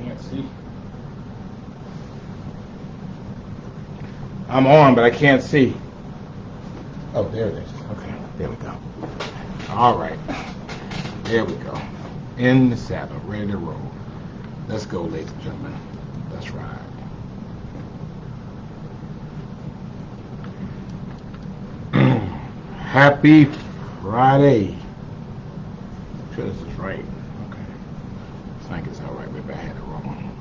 can't see. I'm on, but I can't see. Oh, there it is. Okay, there we go. All right. There we go. In the saddle, ready to roll. Let's go, ladies and gentlemen. Let's ride. Happy Friday. I'm sure this is right. Okay. I think it's all right. Maybe I had it wrong.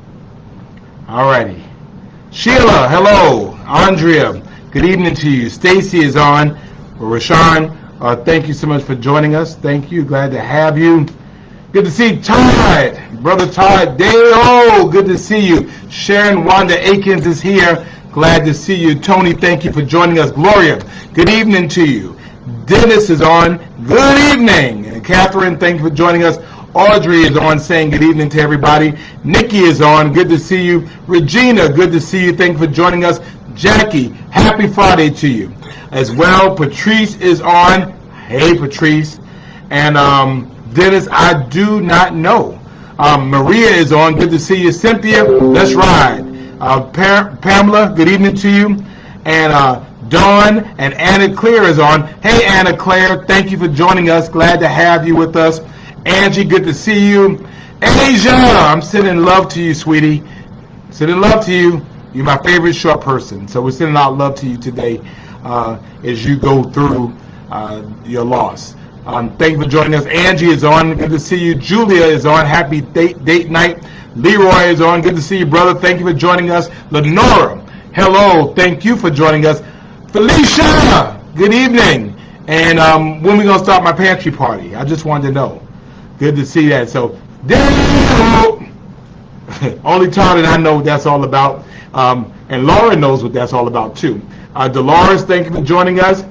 All righty. Sheila, hello. Andrea, good evening to you. Stacy is on. Rashawn, thank you so much for joining us. Thank you. Glad to have you. Good to see Todd. Brother Todd Dale, good to see you. Sharon Wanda Akins is here. Glad to see you. Tony, thank you for joining us. Gloria, good evening to you. Dennis is on. Good evening. And Catherine, thank you for joining us. Audrey is on saying good evening to everybody. Nikki is on. Good to see you. Regina, good to see you. Thank you for joining us. Jackie, happy Friday to you. As well, Patrice is on. Hey, Patrice. And Dennis, I do not know. Maria is on. Good to see you. Cynthia, let's ride. Pamela, good evening to you. And Dawn and Anna Claire is on. Hey, Anna Claire, thank you for joining us. Glad to have you with us. Angie, good to see you. Asia, I'm sending love to you, sweetie. Sending love to you. You're my favorite short person. So we're sending out love to you today as you go through your loss. Thank you for joining us. Angie is on. Good to see you. Julia is on. Happy date night. Leroy is on. Good to see you, brother. Thank you for joining us. Lenora, hello. Thank you for joining us. Felicia, good evening. And when are we going to start my pantry party? I just wanted to know. Good to see that. So, only Todd and I know what that's all about. And Laura knows what that's all about, too. Dolores, thank you for joining us.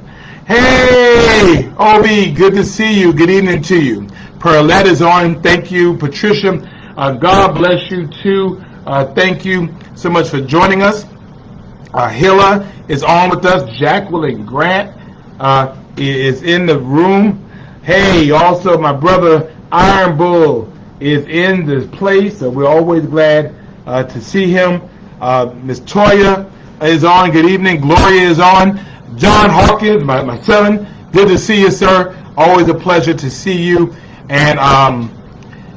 Hey, Obi, good to see you. Good evening to you. Perlette is on. Thank you. Patricia, God bless you, too. Thank you so much for joining us. Hilla is on with us. Jacqueline Grant is in the room. Hey, also my brother Iron Bull is in this place, so we're always glad to see him. Miss Toya is on. Good evening. Gloria is on. John Hawkins, my son, good to see you, sir. Always a pleasure to see you. And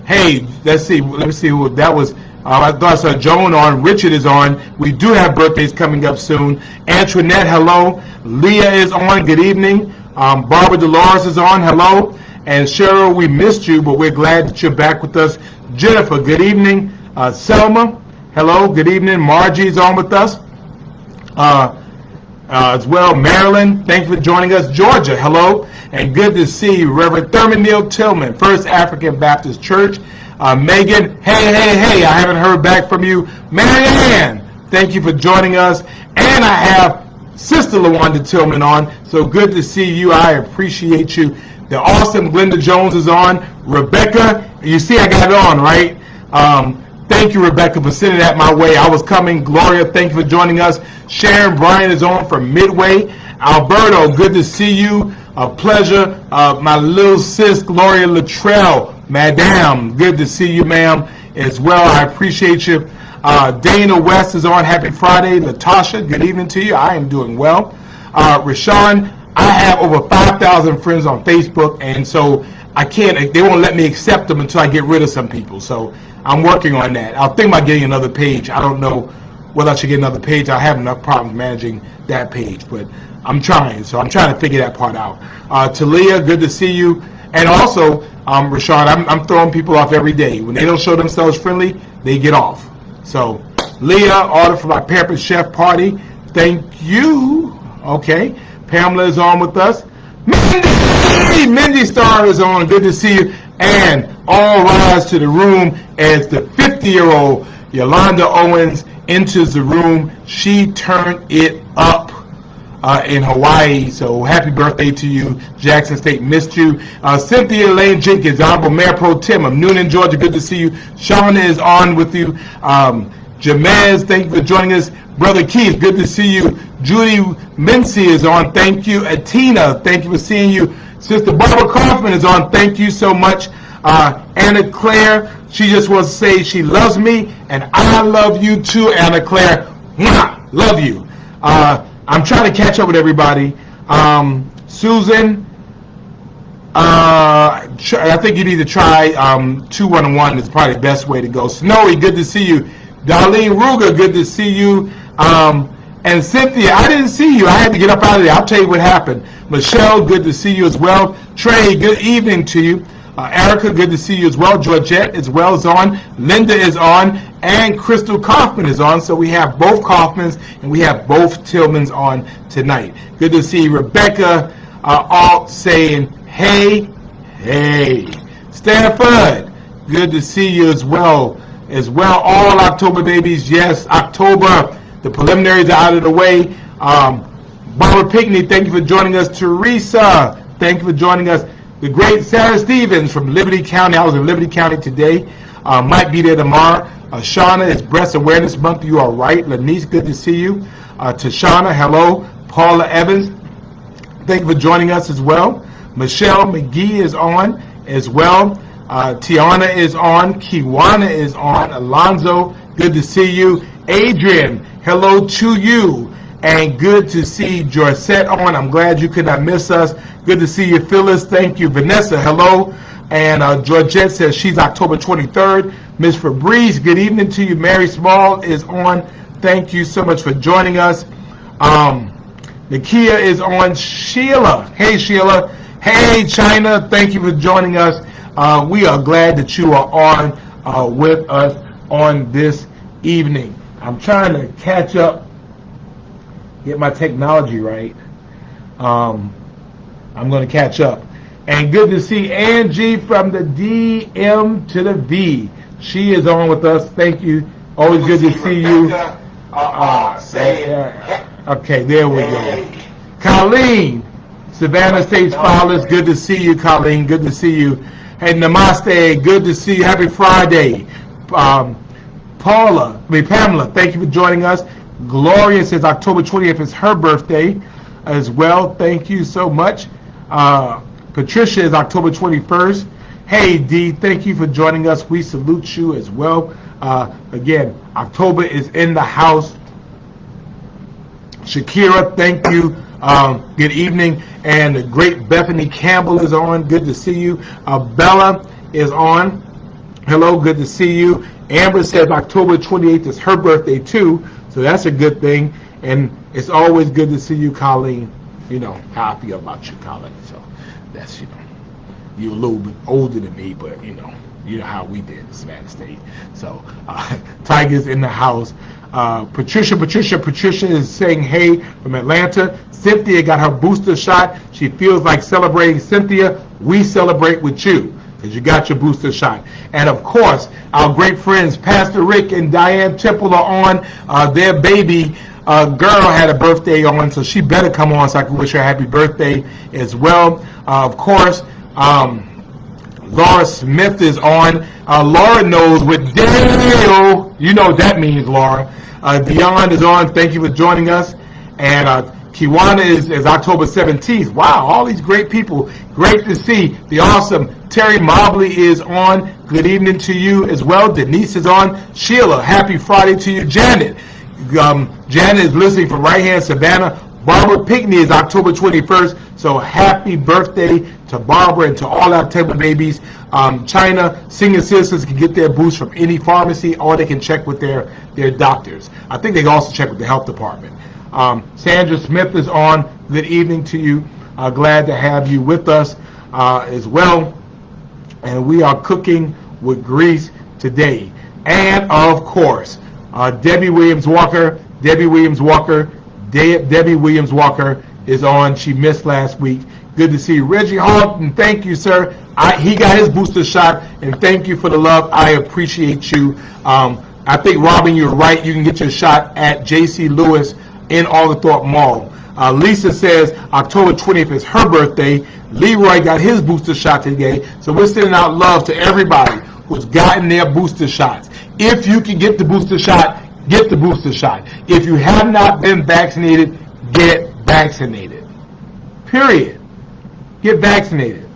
hey, let's see who that was. I thought I saw Joan on. Richard is on. We do have birthdays coming up soon. Antoinette, hello. Leah is on. Good evening. Barbara Dolores is on. Hello. And Cheryl, we missed you, but we're glad that you're back with us. Jennifer, good evening. Selma, hello. Good evening. Margie's on with us. As well, Marilyn, thank you for joining us. Georgia, hello. And good to see you. Reverend Thurman Neal Tillman, First African Baptist Church. Megan, hey, I haven't heard back from you. Marianne, thank you for joining us. And I have Sister LaWanda Tillman on, so good to see you. I appreciate you. The awesome Glenda Jones is on. Rebecca, you see I got it on, right? Thank you, Rebecca, for sending that my way. I was coming. Gloria, thank you for joining us. Sharon Bryan is on from Midway. Alberto, good to see you. A pleasure. My little sis, Gloria Luttrell, Madame, good to see you, ma'am, as well. I appreciate you. Dana West is on. Happy Friday. Natasha, good evening to you. I am doing well. Rashawn, I have over 5,000 friends on Facebook, and so they won't let me accept them until I get rid of some people. So I'm working on that. I'll think about getting another page. I don't know whether I should get another page. I have enough problems managing that page, but I'm trying. So I'm trying to figure that part out. Talia, good to see you. And also, Rashawn, I'm throwing people off every day. When they don't show themselves friendly, they get off. So, Leah, order for my Pampered Chef party. Thank you. Okay. Pamela is on with us. Mindy Starr is on. Good to see you. And all rise to the room as the 50-year-old Yolanda Owens enters the room. She turned it up in Hawaii. So happy birthday to you. Jackson State missed you. Cynthia Lane Jenkins, Honorable Mayor Pro Tem of Noonan, Georgia. Good to see you. Shauna is on with you. Jamez, thank you for joining us. Brother Keith, good to see you. Judy Mincy is on. Thank you. Atina, thank you for seeing you. Sister Barbara Kaufman is on. Thank you so much. Anna Claire, she just wants to say she loves me, and I love you too, Anna Claire. Mwah! Love you. I'm trying to catch up with everybody. Susan, I think you need to try 211 is probably the best way to go. Snowy, good to see you. Darlene Ruger, good to see you. And Cynthia, I didn't see you. I had to get up out of there. I'll tell you what happened. Michelle, good to see you as well. Trey, good evening to you. Erica, good to see you as well. Georgette as well is on. Linda is on. And Crystal Kaufman is on. So we have both Kaufmans and we have both Tillmans on tonight. Good to see Rebecca Alt saying, hey, hey. Stanford, good to see you as well. All October babies, yes, October. The preliminaries are out of the way. Barbara Pickney, thank you for joining us. Teresa, thank you for joining us. The great Sarah Stevens from Liberty County. I was in Liberty County today. Might be there tomorrow. Shauna, it's Breast Awareness Month. You are right. Lanice, good to see you. Tashana, hello. Paula Evans, thank you for joining us as well. Michelle McGee is on as well. Tiana is on. Kiwana is on. Alonzo, good to see you. Adrian, hello to you. And good to see Jorsette on. I'm glad you could not miss us. Good to see you, Phyllis. Thank you. Vanessa, hello. And Georgette says she's October 23rd. Miss Febreze, good evening to you. Mary Small is on. Thank you so much for joining us. Nakia is on. Sheila. Hey, Sheila. Hey, China. Thank you for joining us. We are glad that you are on with us on this evening. I'm trying to catch up, get my technology right. I'm going to catch up. And good to see Angie from the DM to the V. She is on with us. Thank you. Always good to see you. Okay, there we go. Colleen, Savannah State Flowers, good to see you, Colleen. Good to see you. Hey, namaste. Good to see you. Happy Friday. Pamela, thank you for joining us. Gloria says October 20th is her birthday as well. Thank you so much. Patricia is October 21st. Hey, Dee, thank you for joining us. We salute you as well. Again, October is in the house. Shakira, thank you. Good evening. And the great Bethany Campbell is on. Good to see you. Bella is on. Hello, good to see you. Amber says October 28th is her birthday too, so that's a good thing. And it's always good to see you, Colleen. You know how I feel about you, Colleen. So that's, you're a little bit older than me, but you know how we did in Savannah State. So Tiger's in the house. Patricia is saying hey from Atlanta. Cynthia got her booster shot. She feels like celebrating. Cynthia, we celebrate with you because you got your booster shot. And of course, our great friends Pastor Rick and Diane Temple are on. Their baby girl had a birthday on, so she better come on so I can wish her a happy birthday as well. Of course, Laura Smith is on. Laura knows what Dale, you know what that means, Laura. Dion is on. Thank you for joining us. And Kiwana is October 17th. Wow, all these great people. Great to see. The awesome Terry Mobley is on. Good evening to you as well. Denise is on. Sheila, happy Friday to you. Janet. Janet is listening from right here in Savannah. Barbara Pickney is October 21st. So happy birthday to Barbara and to all our Temple babies. China, senior citizens can get their boost from any pharmacy or they can check with their doctors. I think they can also check with the health department. Sandra Smith is on. Good evening to you. Glad to have you with us as well. And we are cooking with grease today. And of course, Debbie Williams Walker is on. She missed last week. Good to see you. Reggie Halton, thank you, sir. He got his booster shot, and thank you for the love. I appreciate you. I think, Robin, you're right. You can get your shot at J.C. Lewis in Alderthorpe Mall. Lisa says October 20th is her birthday. Leroy got his booster shot today. So we're sending out love to everybody who's gotten their booster shots. If you can get the booster shot, get the booster shot. If you have not been vaccinated, get vaccinated. Period. Get vaccinated.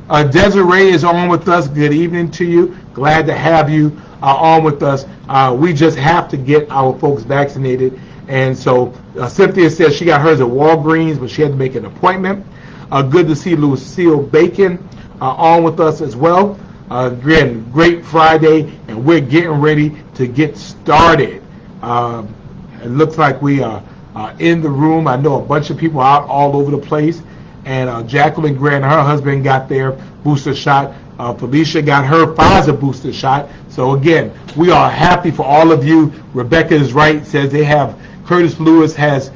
Desiree is on with us. Good evening to you. Glad to have you on with us. We just have to get our folks vaccinated. And so Cynthia says she got hers at Walgreens, but she had to make an appointment. Good to see Lucille Bacon on with us as well. Again, great Friday, and we're getting ready to get started. It looks like we are in the room. I know a bunch of people out all over the place. And Jacqueline Grant, her husband, got their booster shot. Felicia got her Pfizer booster shot. So again, we are happy for all of you. Rebecca is right, says they have, Curtis Lewis has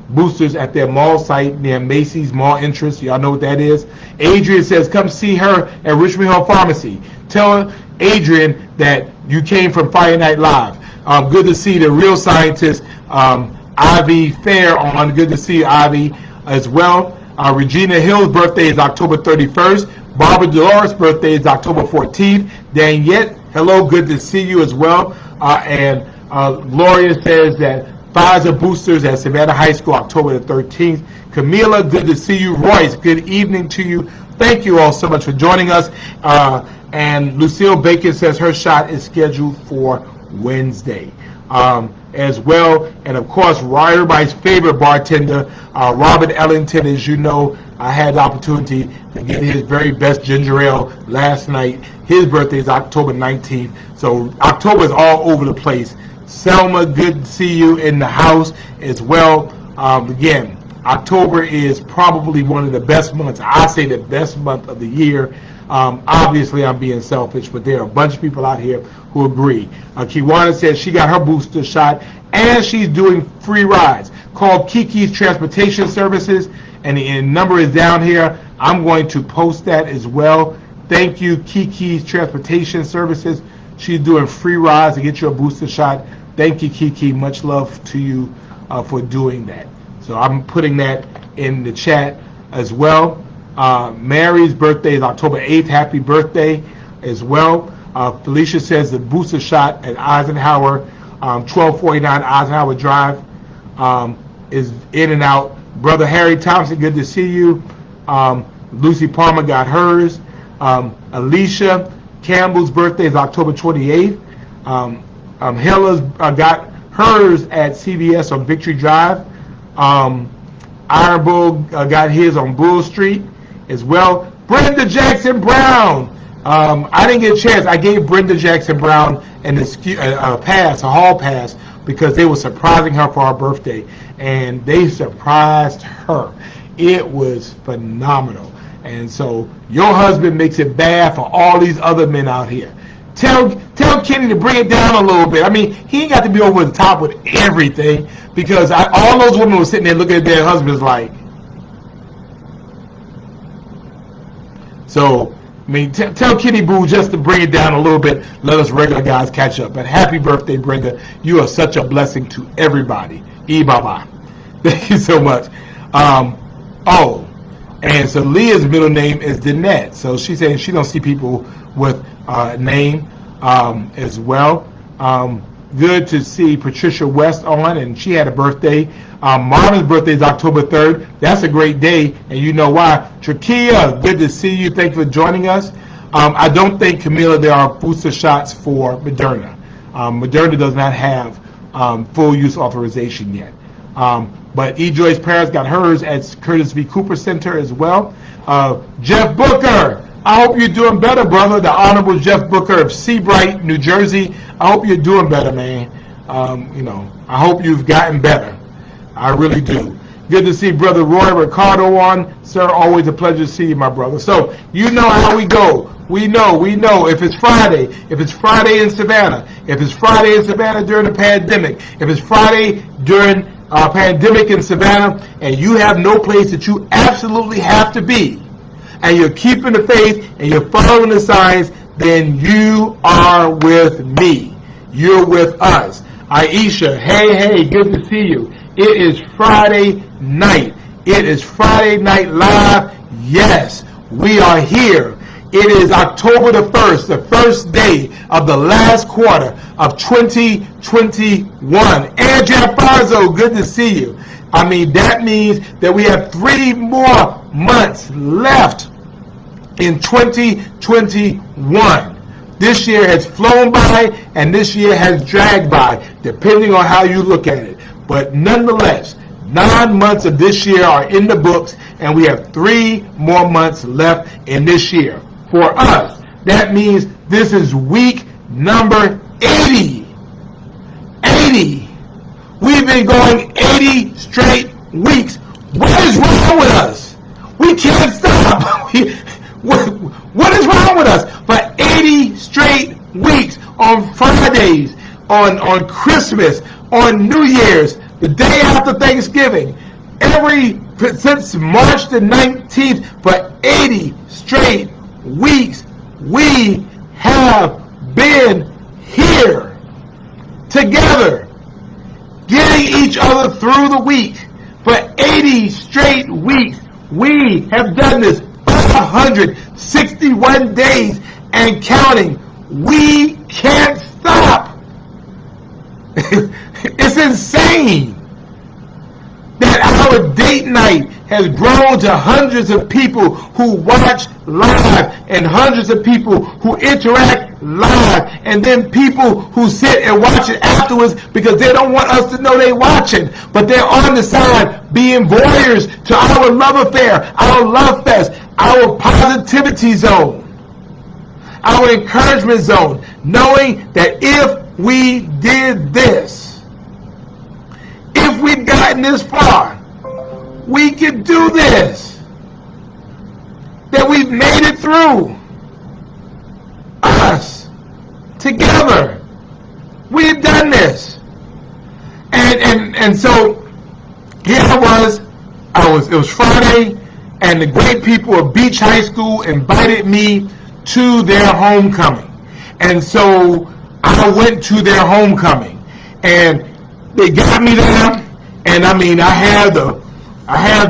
boosters at their mall site near Macy's Mall Entrance. Y'all know what that is. Adrian says, come see her at Richmond Hill Pharmacy. Tell Adrian that you came from Fire Night Live. Good to see the real scientist, Ivy Fair on. Good to see you, Ivy, as well. Regina Hill's birthday is October 31st. Barbara Dolores' birthday is October 14th. Daniette, hello, good to see you as well. And Gloria says that Pfizer boosters at Savannah High School, October the 13th. Camila, good to see you. Royce, good evening to you. Thank you all so much for joining us. And Lucille Bacon says her shot is scheduled for Wednesday as well. And of course, everybody's favorite bartender, Robert Ellington. As you know, I had the opportunity to get his very best ginger ale last night. His birthday is October 19th. So October is all over the place. Selma, good to see you in the house as well. Again, October is probably one of the best months. I say the best month of the year. Obviously, I'm being selfish, but there are a bunch of people out here who agree. Kiwana says she got her booster shot, and she's doing free rides. Call Kiki's Transportation Services, and the number is down here. I'm going to post that as well. Thank you, Kiki's Transportation Services. She's doing free rides to get you a booster shot. Thank you, Kiki. Much love to you for doing that. So I'm putting that in the chat as well. Mary's birthday is October 8th. Happy birthday as well. Felicia says the booster shot at Eisenhower, 1249 Eisenhower Drive, is in and out. Brother Harry Thompson, good to see you. Lucy Palmer got hers. Alicia Campbell's birthday is October 28th. Hilla's got hers at CVS on Victory Drive. Iron Bull got his on Bull Street as well. Brenda Jackson Brown. I didn't get a chance. I gave Brenda Jackson Brown a hall pass, because they were surprising her for her birthday, and they surprised her. It was phenomenal. And so your husband makes it bad for all these other men out here. Tell Kenny to bring it down a little bit. I mean, he ain't got to be over the top with everything, because all those women were sitting there looking at their husbands like. So, I mean, tell Kenny Boo just to bring it down a little bit. Let us regular guys catch up. But happy birthday, Brenda. You are such a blessing to everybody. Bye-bye. Thank you so much. And so Leah's middle name is Danette. So she's saying she don't see people with name as well. Good to see Patricia West on, and she had a birthday. Marvin's birthday is October 3rd. That's a great day, and you know why. Trakia, good to see you. Thank you for joining us. I don't think, Camila, there are booster shots for Moderna. Moderna does not have full use authorization yet. But E. Joy's parents got hers at Curtis V. Cooper Center as well. Jeff Booker, I hope you're doing better, brother. The Honorable Jeff Booker of Seabright, New Jersey. I hope you're doing better, man. I hope you've gotten better. I really do. Good to see Brother Roy Ricardo on. Sir, always a pleasure to see you, my brother. So, you know how we go. We know. If it's Friday in Savannah, if it's Friday in Savannah during the pandemic, if it's Friday during pandemic in Savannah, and you have no place that you absolutely have to be, and you're keeping the faith, and you're following the signs, then you are with me. You're with us. Aisha, hey, good to see you. It is Friday night. It is Friday Night Live. Yes, we are here. It is October the 1st, the first day of the last quarter of 2021. Andrea Farzo, good to see you. I mean, that means that we have 3 more months left in 2021. This year has flown by, and this year has dragged by, depending on how you look at it. But nonetheless, 9 months of this year are in the books, and we have 3 more months left in this year. For us, that means this is week number 80. 80. We've been going 80 straight weeks. What is wrong with us? We can't stop. What is wrong with us? For 80 straight weeks, on Fridays, on Christmas, on New Year's, the day after Thanksgiving, since March the 19th, for 80 straight weeks, we have been here together, getting each other through the week. For 80 straight weeks, we have done this 561 days and counting. We can't stop. It's insane that our date night has grown to hundreds of people who watch live, and hundreds of people who interact live, and then people who sit and watch it afterwards because they don't want us to know they're watching, but they're on the side being voyeurs to our love affair, our love fest, our positivity zone, our encouragement zone, knowing that if we did this, if we'd gotten this far, we could do this, that we've made it through. Us, together, we've done this. And so here it was Friday, and the great people of Beach High School invited me to their homecoming. And so I went to their homecoming, and they got me there, and I mean, I had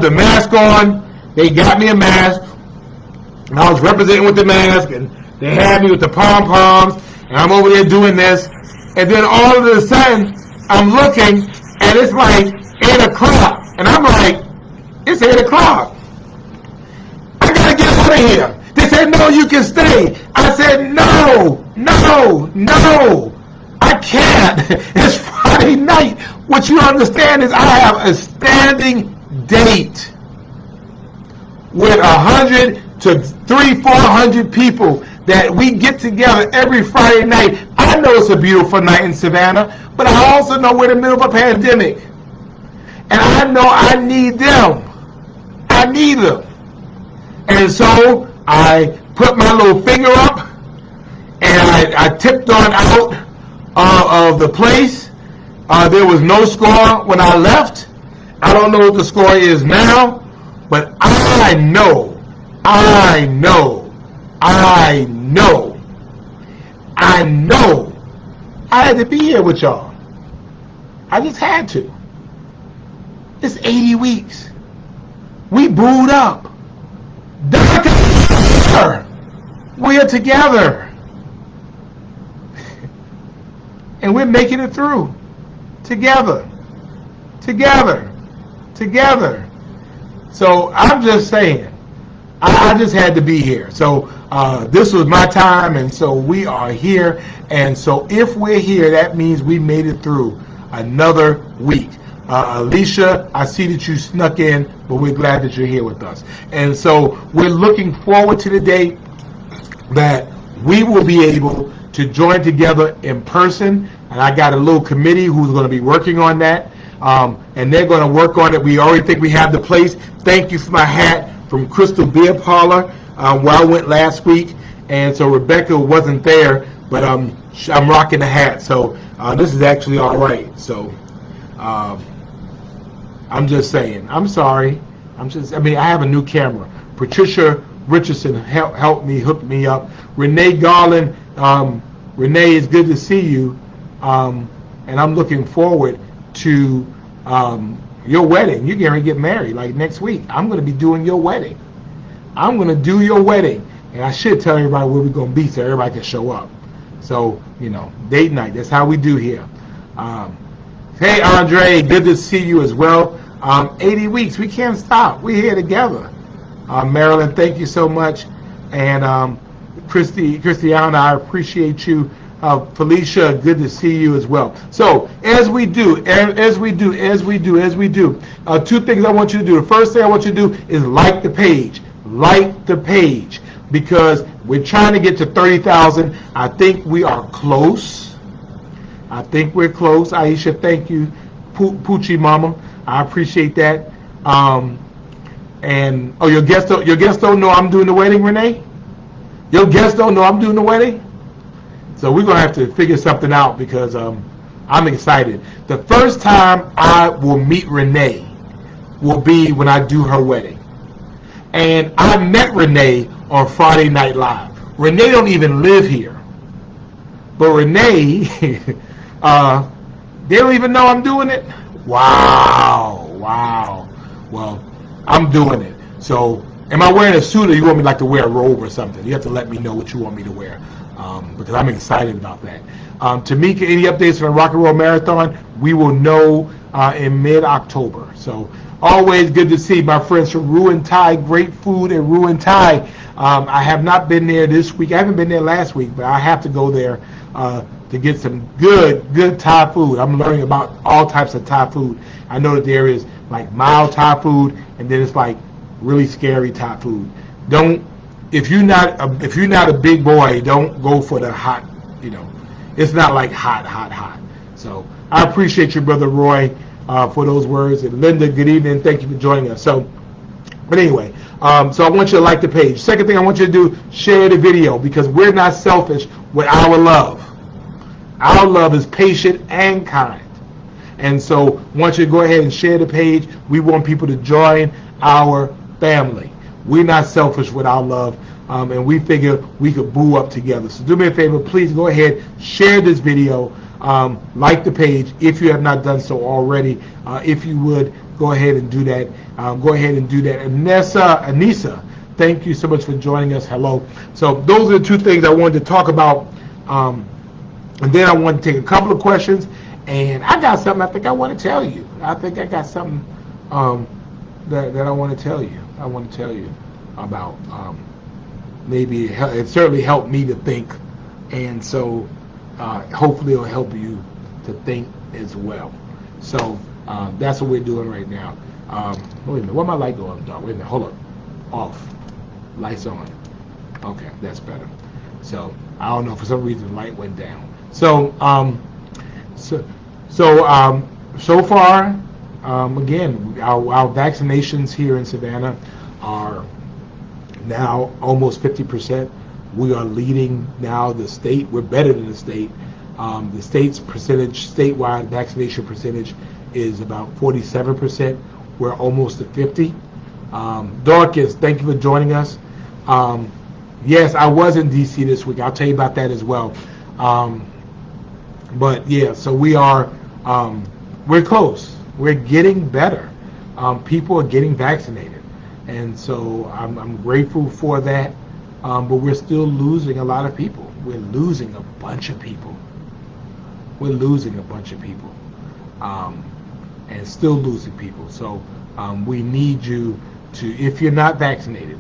the mask on. They got me a mask, and I was representing with the mask, and they had me with the pom-poms, and I'm over there doing this, and then all of a sudden, I'm looking, and it's like 8 o'clock, and I'm like, it's 8 o'clock. I gotta get out of here. They said, no, you can stay. I said, no, I can't. It's Friday night. What you understand is I have a standing date with 100 to 400 people that we get together every Friday night. I know it's a beautiful night in Savannah, but I also know we're in the middle of a pandemic. And I know I need them. I need them. And so I put my little finger up, and I tipped on out of the place. There was no score when I left. I don't know what the score is now, but I know I had to be here with y'all. I just had to. It's 80 weeks. We booed up. We are together. And we're making it through. Together. So I'm just saying, I just had to be here. So this was my time, and so we are here. And so if we're here, that means we made it through another week. Alicia, I see that you snuck in, but we're glad that you're here with us. And so we're looking forward to the day that we will be able to join together in person. And I got a little committee who's going to be working on that. And they're going to work on it. We already think we have the place. Thank you for my hat from Crystal Beer Parlor, where I went last week. And so Rebecca wasn't there, but I'm rocking the hat. So this is actually all right. So I'm just saying. I'm sorry. I have a new camera. Patricia Richardson helped me, hooked me up. Renee Garland. Renee, it's good to see you. And I'm looking forward to your wedding. You're going to get married like next week. I'm going to be doing your wedding. I'm going to do your wedding. And I should tell everybody where we're going to be so everybody can show up. So, date night. That's how we do here. Hey, Andre, good to see you as well. 80 weeks. We can't stop. We're here together. Marilyn, thank you so much. And Christiana, I appreciate you. Felicia, good to see you as well. So as we do, two things I want you to do. The first thing I want you to do is like the page. Like the page, because we're trying to get to 30,000. I think we are close. I think we're close. Aisha, thank you. Poochie Mama, I appreciate that. And your guests don't know I'm doing the wedding, Renee? Your guests don't know I'm doing the wedding? So we're gonna have to figure something out, because I'm excited. The first time I will meet Renee will be when I do her wedding. And I met Renee on Friday Night Live. Renee don't even live here. But Renee, they don't even know I'm doing it? Wow. Well, I'm doing it. So, am I wearing a suit, or you want me to wear a robe or something? You have to let me know what you want me to wear, because I'm excited about that. Tamika, any updates from the Rock and Roll Marathon? We will know in mid-October. So, always good to see my friends from Ruin Thai. Great food at Ruin Thai. I have not been there this week. I haven't been there last week, but I have to go there to get some good Thai food. I'm learning about all types of Thai food. I know that there is mild Thai food, and then it's really scary Thai food. If you're not a big boy, don't go for the hot. It's not hot. So I appreciate you, Brother Roy, for those words. And Linda, good evening. Thank you for joining us. But anyway, so I want you to like the page. Second thing I want you to do, share the video, because we're not selfish with our love. Our love is patient and kind. And so I want you to go ahead and share the page. We want people to join our family. We're not selfish with our love, and we figure we could boo up together. So do me a favor, please go ahead, share this video, like the page if you have not done so already. If you would, go ahead and do that. Anissa, thank you so much for joining us. Hello. So those are the two things I wanted to talk about, and then I want to take a couple of questions. And I got something I think I want to tell you. I think I got something that I want to tell you. I want to tell you about. Maybe it certainly helped me to think, and so hopefully it'll help you to think as well. So that's what we're doing right now. Wait a minute, why my light go up, dog? Wait a minute, hold up. Off. Lights on. Okay, that's better. So I don't know, for some reason the light went down. So so far, again, our vaccinations here in Savannah are now almost 50%. We are leading now the state. We're better than the state. The state's percentage, statewide vaccination percentage, is about 47%. We're almost at 50. Dorcas, thank you for joining us. Yes, I was in D.C. this week. I'll tell you about that as well. But yeah, so we are, we're close. We're getting better. People are getting vaccinated. And so I'm grateful for that. But we're still losing a lot of people. We're losing a bunch of people. And still losing people. So we need you to, if you're not vaccinated,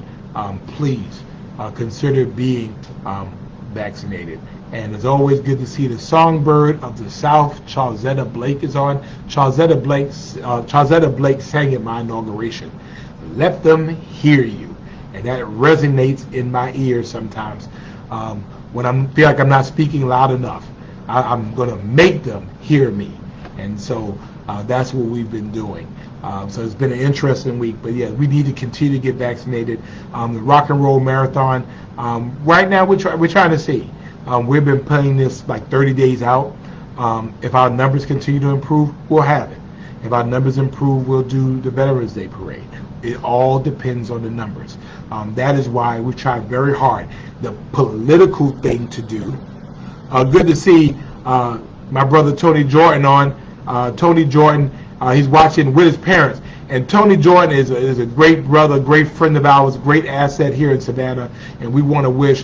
please consider being vaccinated. And it's always good to see the Songbird of the South, Charlzetta Blake, is on. Charlzetta Blake sang at my inauguration. Let them hear you. And that resonates in my ears sometimes. When I feel like I'm not speaking loud enough, I'm going to make them hear me. And so that's what we've been doing. So it's been an interesting week. But yeah, we need to continue to get vaccinated. The Rock and Roll Marathon, right now we're trying to see. We've been playing this like 30 days out. If our numbers continue to improve, we'll have it. If our numbers improve, we'll do the Veterans Day Parade. It all depends on the numbers. That is why we've tried very hard. The political thing to do. Good to see my brother Tony Jordan on. Tony Jordan, he's watching with his parents. And Tony Jordan is a great brother, great friend of ours, great asset here in Savannah. And we want to wish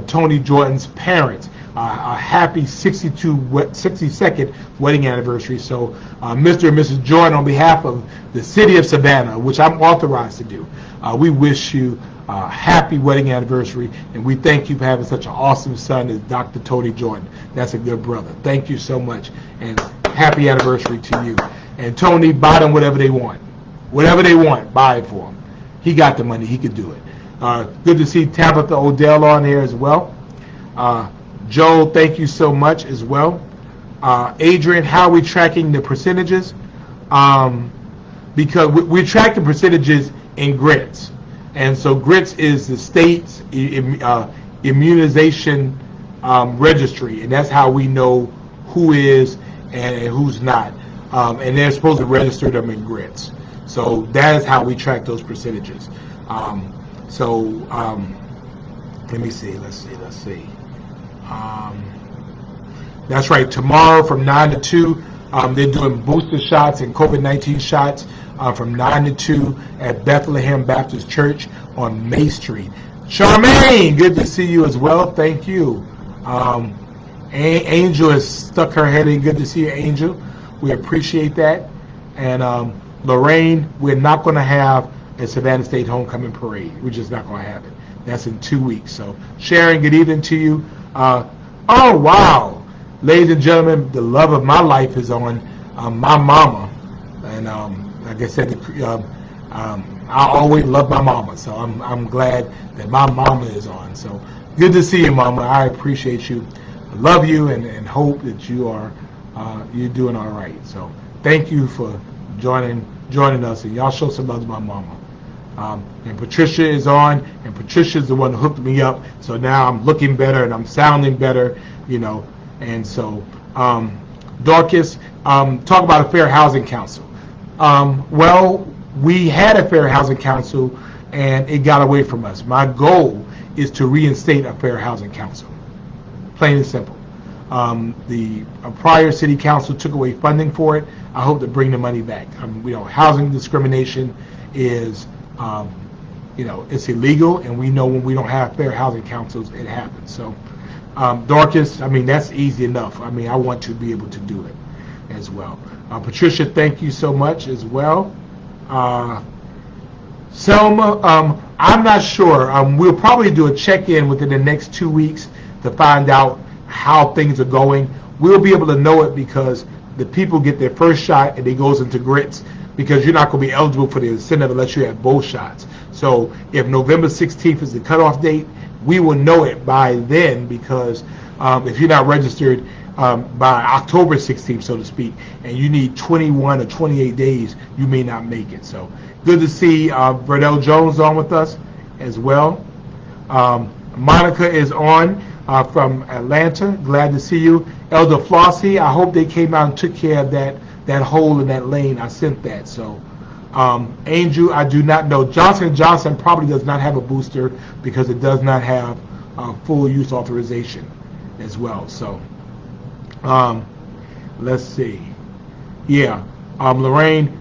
Tony Jordan's parents a happy 62nd wedding anniversary. So Mr. and Mrs. Jordan, on behalf of the city of Savannah, which I'm authorized to do, we wish you happy wedding anniversary, and we thank you for having such an awesome son as Dr. Tony Jordan. That's a good brother. Thank you so much, and happy anniversary to you. And Tony, buy them whatever they want. Whatever they want, buy it for them. He got the money. He could do it. Good to see Tabitha Odell on here as well. Joel, thank you so much as well. Adrian, how are we tracking the percentages? Because we're tracking percentages in GRITS. And so GRITS is the state's immunization registry, and that's how we know who is and who's not. And they're supposed to register them in GRITS. So that is how we track those percentages. Let me see. Let's see. That's right. Tomorrow from 9 to 2, they're doing booster shots and COVID-19 shots from 9 to 2 at Bethlehem Baptist Church on May Street. Charmaine, good to see you as well. Thank you. Angel has stuck her head in. Good to see you, Angel. We appreciate that. And Lorraine, we're not going to have a Savannah State homecoming parade. We're just not going to have it. That's in 2 weeks. So, Sharon, good evening to you. Oh, wow. Ladies and gentlemen, the love of my life is on my mama. And like I said, I always love my mama. So I'm glad that my mama is on. So good to see you, mama. I appreciate you. I love you and hope that you're doing all right. So thank you for joining us. And y'all show some love to my mama. And Patricia is on, and Patricia's the one who hooked me up. So now I'm looking better and I'm sounding better, you know. And so, Dorcas, talk about a Fair Housing Council. Well, we had a Fair Housing Council, and it got away from us. My goal is to reinstate a Fair Housing Council, plain and simple. The prior city council took away funding for it. I hope to bring the money back. Housing discrimination is, it's illegal, and we know when we don't have fair housing councils, it happens. So, Dorcas, that's easy enough. I want to be able to do it as well. Patricia, thank you so much as well. Selma, I'm not sure. We'll probably do a check-in within the next 2 weeks to find out how things are going. We'll be able to know it because the people get their first shot and it goes into GRITS, because you're not going to be eligible for the incentive unless you have both shots. So if November 16th is the cutoff date, we will know it by then, because if you're not registered by October 16th, so to speak, and you need 21 or 28 days, you may not make it. So good to see Verdell Jones on with us as well. Monica is on from Atlanta. Glad to see you. Elder Flossie, I hope they came out and took care of that hole in that lane. I sent that. So Angel, I do not know. Johnson & Johnson probably does not have a booster because it does not have full use authorization as well. So let's see. Yeah, Lorraine,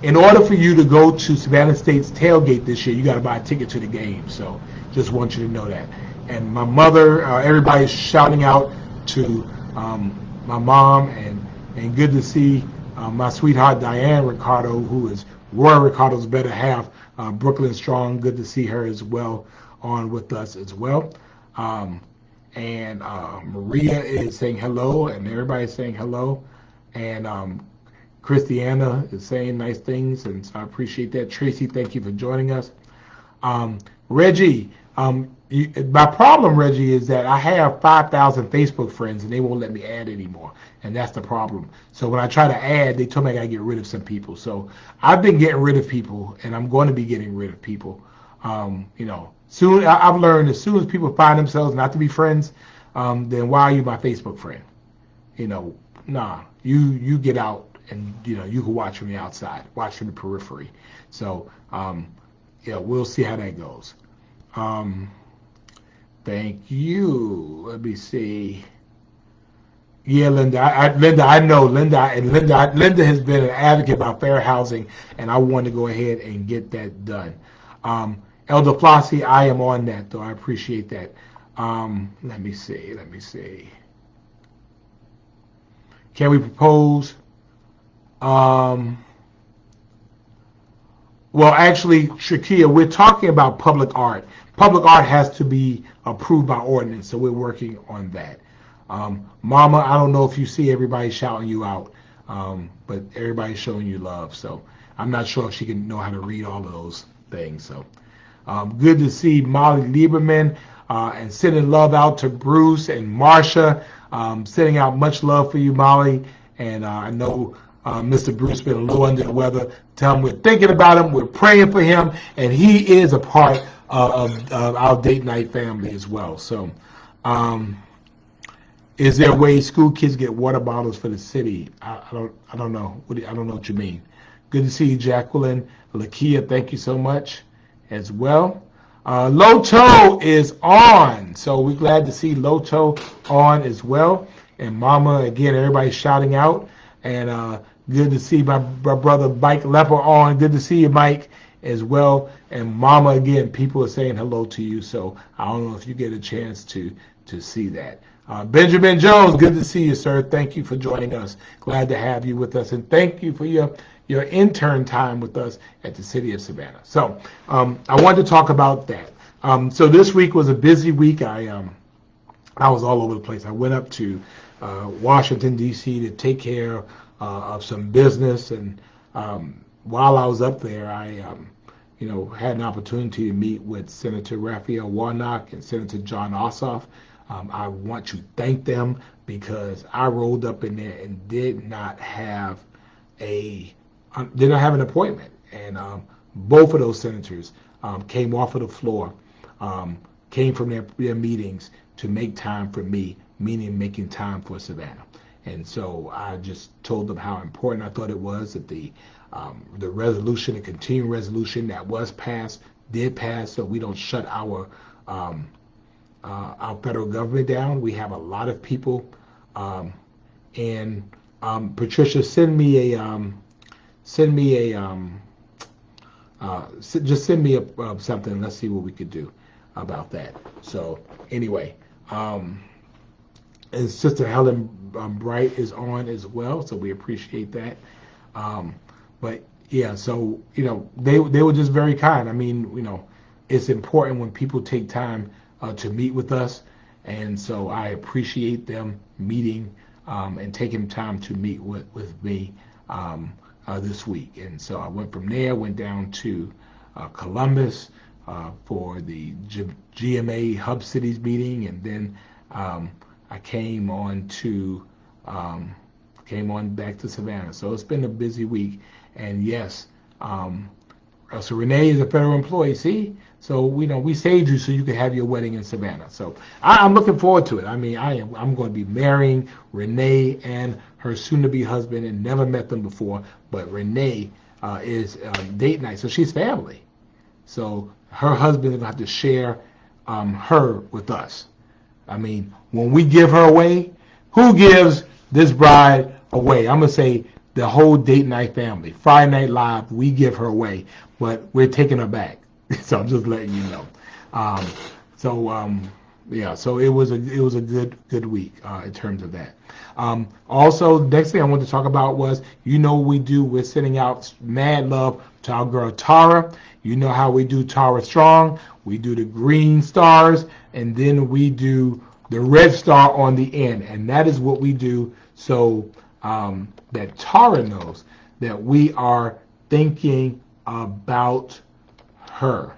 in order for you to go to Savannah State's tailgate this year, you got to buy a ticket to the game. So just want you to know that. And my mother, everybody's shouting out to my mom, and good to see my sweetheart Diane Ricardo, who is Roy Ricardo's better half, Brooklyn Strong. Good to see her as well on with us as well. And Maria is saying hello, and everybody's saying hello. And Christiana is saying nice things, and so I appreciate that. Tracy, thank you for joining us. Reggie, my problem, Reggie, is that I have 5,000 Facebook friends, and they won't let me add anymore, and that's the problem. So when I try to add, they told me I got to get rid of some people. So I've been getting rid of people, and I'm going to be getting rid of people. Soon I've learned as soon as people find themselves not to be friends, then why are you my Facebook friend? Nah, you get out, and you can watch from the outside, watch from the periphery. So we'll see how that goes. Thank you. Let me see. Yeah, Linda. I know Linda, and Linda has been an advocate about fair housing, and I want to go ahead and get that done. Elder Flossie, I am on that, though. I appreciate that. Let me see. Can we propose? Well, actually, Shakia, we're talking about public art. Public art has to be approved by ordinance, so we're working on that. Mama, I don't know if you see everybody shouting you out, but everybody's showing you love. So I'm not sure if she can know how to read all of those things. So good to see Molly Lieberman and sending love out to Bruce and Marsha. Sending out much love for you, Molly. And I know Mr. Bruce been a little under the weather. Tell him we're thinking about him, we're praying for him, and he is a part of our date night family as well. So, is there a way school kids get water bottles for the city? I don't know. I don't know what you mean. Good to see you, Jacqueline. Lakia, thank you so much as well. Loto is on, so we're glad to see Loto on as well. And Mama, again, everybody's shouting out. And good to see my brother Mike Lepper on. Good to see you, Mike, as well. And Mama, again, people are saying hello to you, so I don't know if you get a chance to see that. Benjamin Jones, good to see you, sir. Thank you for joining us. Glad to have you with us, and thank you for your intern time with us at the City of Savannah. So I wanted to talk about that. So this week was a busy week. I was all over the place. I went up to Washington, D.C. to take care of some business, and while I was up there, I had an opportunity to meet with Senator Raphael Warnock and Senator John Ossoff. I want to thank them because I rolled up in there and did not have an appointment, and both of those senators came off of the floor, came from their meetings to make time for me, meaning making time for Savannah. And so I just told them how important I thought it was that the resolution, the continuing resolution that was passed, did pass, so we don't shut our federal government down. We have a lot of people, and Patricia, send me something. Let's see what we could do about that. So anyway, and Sister Helen Bright is on as well, so we appreciate that. But yeah, so they were just very kind. I mean, it's important when people take time to meet with us, and so I appreciate them meeting and taking time to meet with me this week. And so I went from there, went down to Columbus for the GMA Hub Cities meeting, and then I came on back to Savannah. So it's been a busy week, and yes, so Renee is a federal employee. See, so we saved you so you could have your wedding in Savannah. So I'm looking forward to it. I mean, I'm going to be marrying Renee and her soon-to-be husband, and never met them before. But Renee is date night, so she's family. So her husband is going to have to share her with us. I mean, when we give her away, who gives this bride away? I'm going to say the whole date night family. Friday Night Live, we give her away, but we're taking her back. So I'm just letting you know. Yeah, so it was a good week in terms of that. Also, next thing I wanted to talk about was, we're sending out mad love to our girl Tara. You know how we do Tara Strong. We do the green stars, and then we do the red star on the end, and that is what we do so that Tara knows that we are thinking about her,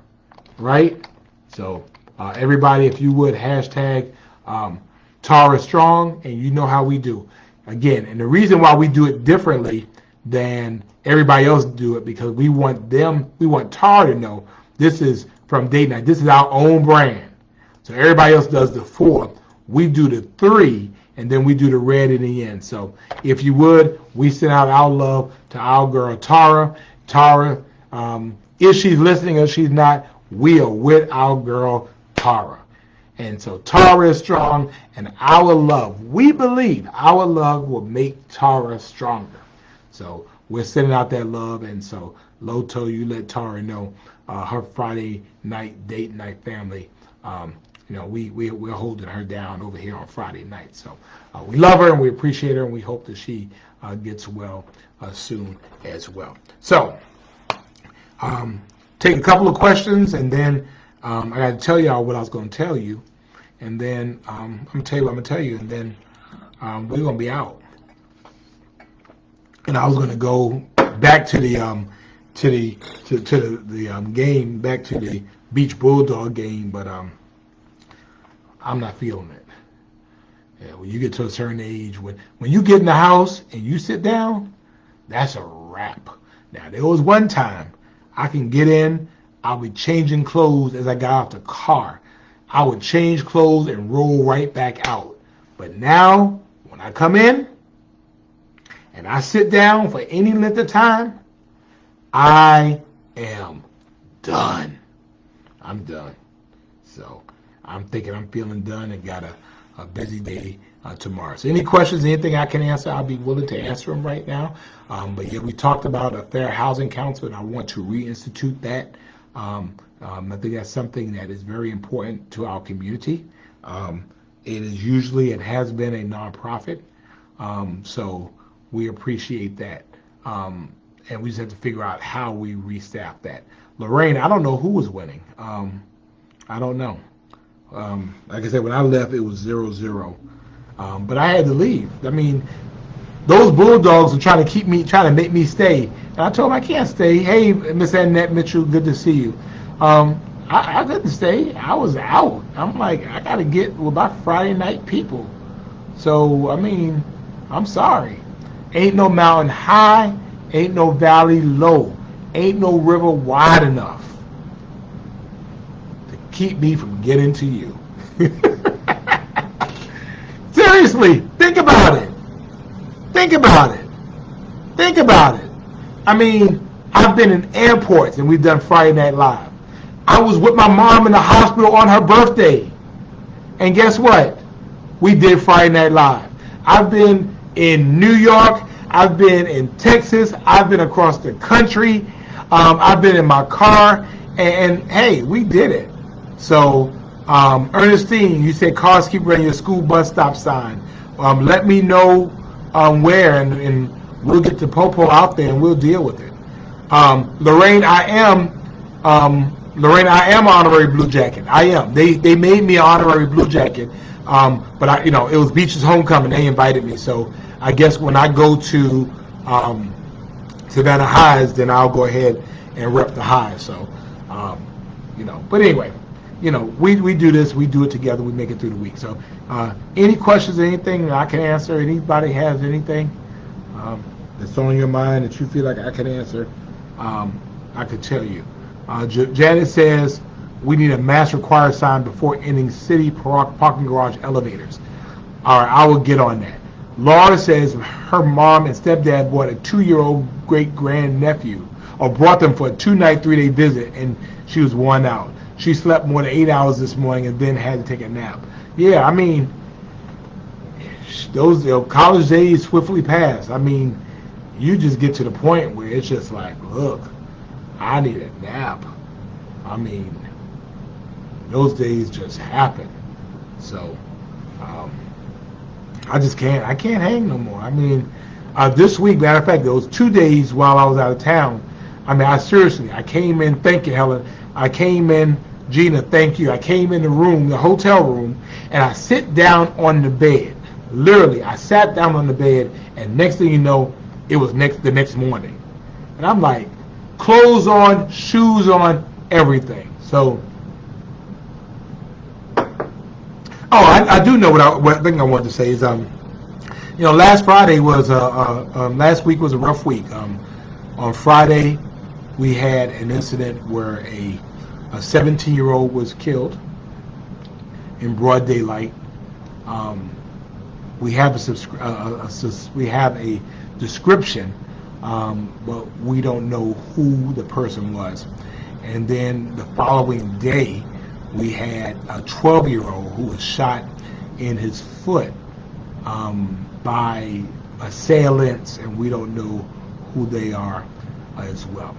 right? So everybody, if you would, hashtag Tara Strong, and you know how we do. Again, and the reason why we do it differently than everybody else do it, because we want Tara to know this is from date night. This is our own brand. So everybody else does the 4. We do the 3, and then we do the red in the end. So if you would, we send out our love to our girl Tara. Tara, if she's listening or she's not, we are with our girl Tara. And so Tara is strong, and our love, we believe our love will make Tara stronger. So we're sending out that love, and so Loto, you let Tara know her Friday night date night family. We're holding her down over here on Friday night. So we love her and we appreciate her, and we hope that she gets well soon as well. So take a couple of questions, and then I got to tell y'all what I was going to tell you, and then I'm going to tell you what I'm going to tell you, and then we're going to be out. And I was going to go back to the game, back to the Beach Bulldog game, but I'm not feeling it. Yeah, when you get to a certain age, when you get in the house and you sit down, that's a wrap. Now, there was one time I can get in, I'll be changing clothes as I got off the car. I would change clothes and roll right back out. But now, when I come in and I sit down for any length of time, I am done. I'm done. So I'm thinking I'm feeling done and got a busy day tomorrow. So any questions, anything I can answer, I'll be willing to answer them right now. But yeah, we talked about a fair housing council, and I want to reinstitute that. I think that's something that is very important to our community. It is usually and has been a nonprofit, so we appreciate that. And we just have to figure out how we restaff that. Lorraine, I don't know who was winning. I don't know. Like I said, when I left, it was 0-0. But I had to leave. I mean, those Bulldogs were trying to make me stay. And I told them I can't stay. Hey, Miss Annette Mitchell, good to see you. I couldn't stay. I was out. I'm like, I got to get with my Friday night people. So, I mean, I'm sorry. Ain't no mountain high, ain't no valley low, ain't no river wide enough to keep me from getting to you. Seriously, think about it. Think about it. Think about it. I mean, I've been in airports and we've done Friday Night Live. I was with my mom in the hospital on her birthday. And guess what? We did Friday Night Live. I've been in New York. I've been in Texas. I've been across the country. I've been in my car. And hey, we did it. So, Ernestine, you said cars keep running your school bus stop sign. Let me know where, and we'll get the Popo out there and we'll deal with it. Lorraine, I am honorary Blue Jacket. I am. They made me an honorary Blue Jacket. But it was Beach's homecoming. They invited me, so I guess when I go to Savannah Highs, then I'll go ahead and rep the Highs. So, But anyway, we do this. We do it together. We make it through the week. So, any questions, anything I can answer? Anybody has anything that's on your mind that you feel like I can answer? I could tell you. Janet says we need a mass required sign before ending city parking garage elevators. All right, I will get on that. Laura says her mom and stepdad bought a 2-year-old great-grandnephew, or brought them for a 2-night, 3-day visit, and she was worn out. She slept more than 8 hours this morning and then had to take a nap. Yeah, I mean, those college days swiftly pass. I mean, you just get to the point where it's just like, look, I need a nap. I mean, those days just happen. So, I can't hang no more. I mean, this week, matter of fact, there was 2 days while I was out of town. I mean, I came in, thank you, Helen. I came in, Gina, thank you. I came in the hotel room, and I sit down on the bed. Literally, I sat down on the bed, and next thing you know, it was the next morning. And I'm like, clothes on, shoes on, everything. So, I do know what thing I wanted to say is, last Friday was last week was a rough week. On Friday, we had an incident where a 17-year-old was killed in broad daylight. We have a description, but we don't know who the person was. And then the following day, we had a 12-year-old who was shot in his foot by assailants, and we don't know who they are as well.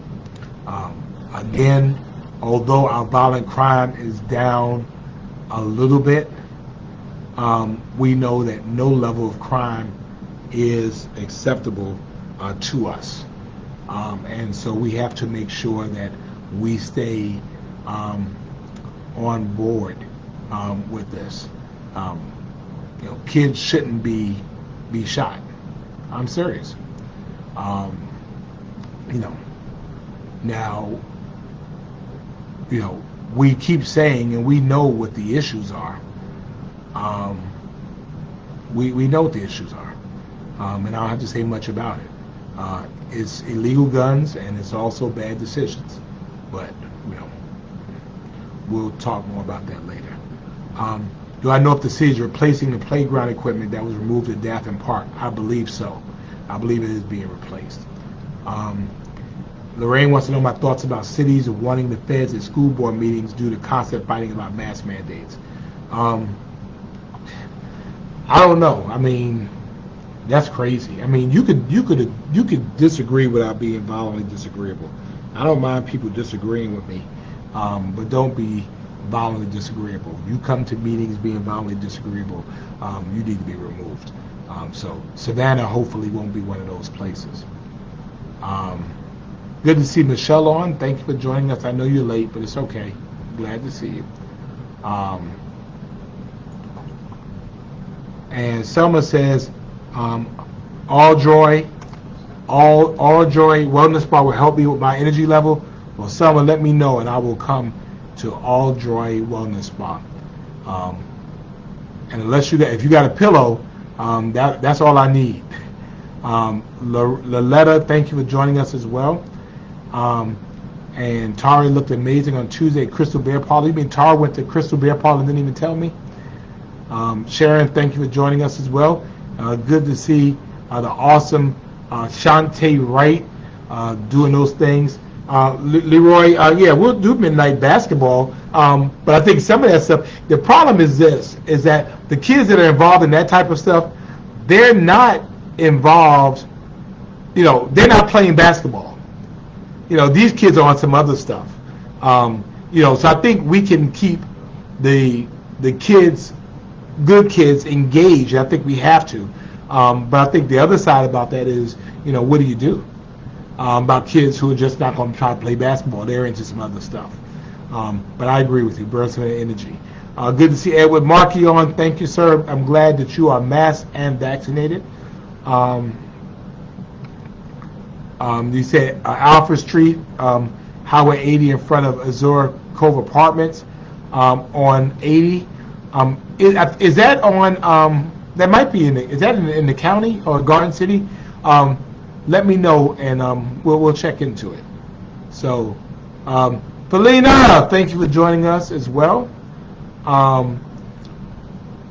Again, although our violent crime is down a little bit, we know that no level of crime is acceptable to us. And so we have to make sure that we stay on board with this. Kids shouldn't be shot. I'm serious. Now, we keep saying, and we know what the issues are. We know what the issues are, and I don't have to say much about it. It's illegal guns, and it's also bad decisions. But we'll talk more about that later. Do I know if the city is replacing the playground equipment that was removed at Datham Park? I believe so. I believe it is being replaced. Lorraine wants to know my thoughts about cities wanting the feds at school board meetings due to constant fighting about mask mandates. I don't know. I mean, that's crazy. I mean, you could disagree without being violently disagreeable. I don't mind people disagreeing with me, but don't be violently disagreeable. You come to meetings being violently disagreeable, you need to be removed. So Savannah hopefully won't be one of those places. Good to see Michelle on. Thank you for joining us. I know you're late, but it's okay. Glad to see you. And Selma says, all joy wellness bar will help me with my energy level. Well, Selma, let me know and I will come to All Joy Wellness Spa. And if you got a pillow, that's all I need. Laletta, thank you for joining us as well. And Tara looked amazing on Tuesday at Crystal Bear Parlor. You mean Tara went to Crystal Bear Parlor and didn't even tell me? Sharon, thank you for joining us as well. Good to see the awesome Shantae Wright doing those things. Leroy, yeah, we'll do midnight basketball, but I think some of that stuff, the problem is that the kids that are involved in that type of stuff, they're not involved, they're not playing basketball. These kids are on some other stuff. So I think we can keep the kids, good kids, engaged. I think we have to. But I think the other side about that is, what do you do about kids who are just not going to try to play basketball? They're into some other stuff. But I agree with you, burn some energy. Good to see Edward Markey on. Thank you, sir. I'm glad that you are masked and vaccinated. You said Alfred Street, Highway 80 in front of Azure Cove Apartments on 80. Is that on? That might be is that in the county or Garden City? Let me know and we'll check into it. So, Felina, thank you for joining us as well.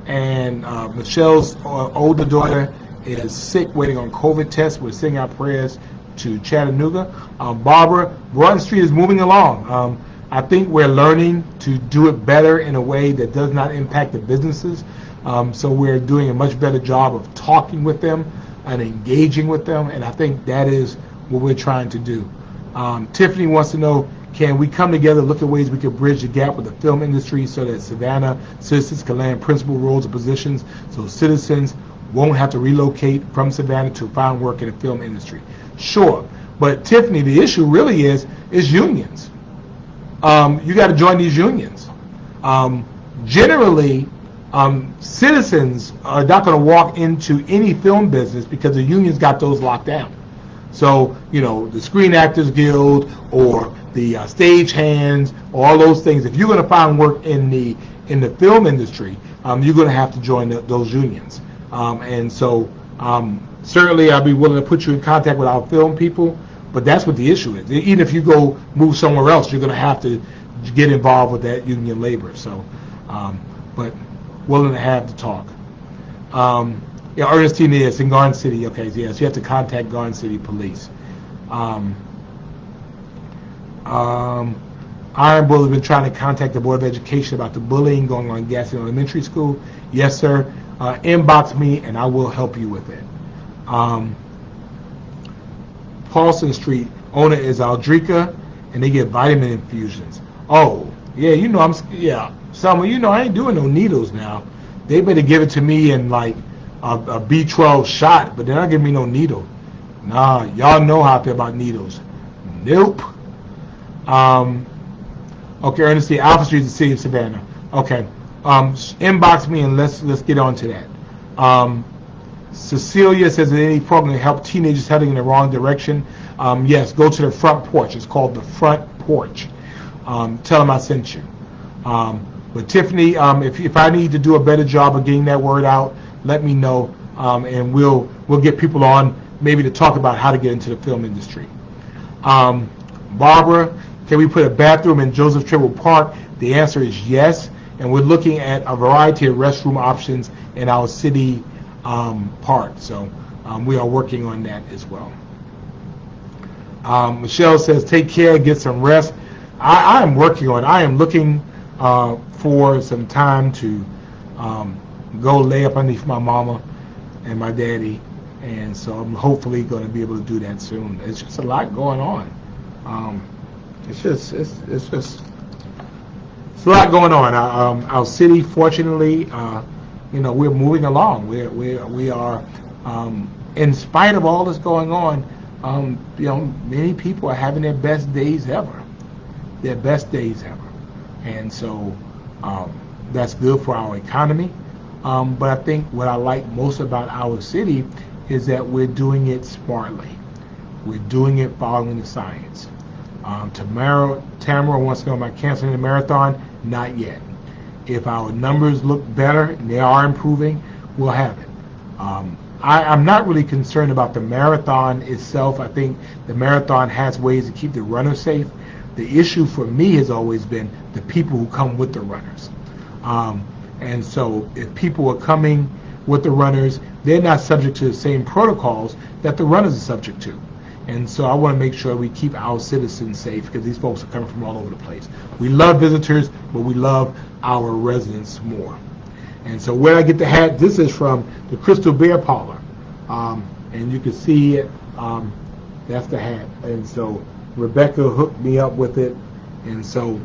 And Michelle's older daughter is sick, waiting on COVID tests. We're sending our prayers to Chattanooga. Barbara, Broughton Street is moving along. I think we're learning to do it better in a way that does not impact the businesses. So we're doing a much better job of talking with them and engaging with them, and I think that is what we're trying to do. Tiffany wants to know, can we come together, look at ways we can bridge the gap with the film industry so that Savannah citizens can land principal roles and positions so citizens won't have to relocate from Savannah to find work in the film industry? Sure, but Tiffany, the issue really is unions. You got to join these unions. Generally, citizens are not going to walk into any film business because the unions got those locked down. So, the Screen Actors Guild or the stagehands, all those things, if you're going to find work in the film industry, you're going to have to join those unions. And so, certainly I'll be willing to put you in contact with our film people, but that's what the issue is. Even if you go move somewhere else, you're going to have to get involved with that union labor. So, but willing to have the talk. Ernestine is in Garden City. Okay, yes, you have to contact Garden City Police. Iron Bull has been trying to contact the Board of Education about the bullying going on in Gaston Elementary School. Yes, sir. Inbox me and I will help you with it. Paulson Street owner is Aldrika, and they get vitamin infusions. Oh, yeah, Selma, I ain't doing no needles now. They better give it to me in like a B12 shot, but they're not giving me no needle. Nah, y'all know how I feel about needles. Nope. Okay, Ernestine, Alpha Street is the city of Savannah. Okay. Inbox me and let's get on to that. Cecilia says that any program to help teenagers heading in the wrong direction. Yes, go to the front porch. It's called the front porch. Tell them I sent you. But Tiffany, if I need to do a better job of getting that word out, let me know, and we'll get people on maybe to talk about how to get into the film industry. Barbara, can we put a bathroom in Joseph Tribble Park? The answer is yes, and we're looking at a variety of restroom options in our city park. So we are working on that as well. Michelle says, take care, get some rest. I am working on it. I am looking for some time to go lay up underneath my mama and my daddy, and so I'm hopefully going to be able to do that soon. It's just a lot going on. It's a lot going on. Our city, fortunately, we're moving along. We are, in spite of all this going on, many people are having their best days ever. Their best days ever. And so that's good for our economy. But I think what I like most about our city is that we're doing it smartly. We're doing it following the science. Tamara wants to know, am I canceling the marathon? Not yet. If our numbers look better and they are improving, we'll have it. I'm not really concerned about the marathon itself. I think the marathon has ways to keep the runners safe. The issue for me has always been the people who come with the runners. And so if people are coming with the runners, they're not subject to the same protocols that the runners are subject to. And so I want to make sure we keep our citizens safe because these folks are coming from all over the place. We love visitors, but we love our residents more. And so where I get the hat, this is from the Crystal Beer Parlor. And you can see it, that's the hat. And so Rebecca hooked me up with it. And so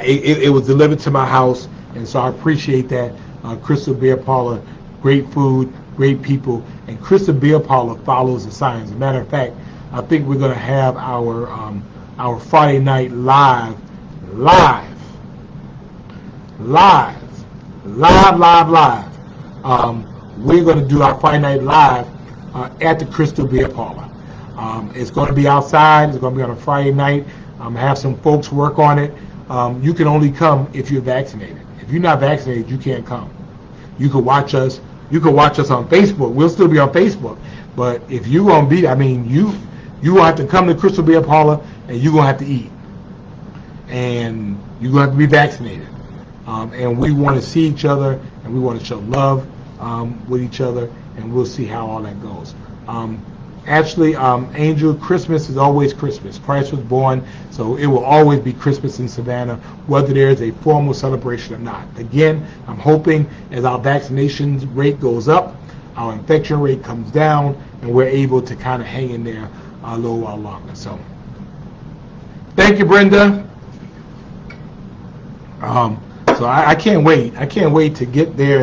it was delivered to my house. And so I appreciate that. Crystal Beer Parlor, great food, great people. And Crystal Beer Parlor follows the science. As a matter of fact, I think we're going to have our Friday night live. We're going to do our Friday night live at the Crystal Beer Parlor. It's going to be outside. It's going to be on a Friday night. Have some folks work on it. You can only come if you're vaccinated. If you're not vaccinated, you can't come. You can watch us. You can watch us on Facebook. We'll still be on Facebook. But if you're going to be, you will have to come to Crystal Beer Parlor and you're going to have to eat. And you're going to have to be vaccinated. And we want to see each other and we want to show love with each other, and we'll see how all that goes. Actually, Angel, Christmas is always Christmas. Christ was born, so it will always be Christmas in Savannah, whether there is a formal celebration or not. Again, I'm hoping as our vaccination rate goes up, our infection rate comes down, and we're able to kind of hang in there a little while longer. So, thank you, Brenda. So I can't wait. I can't wait to get there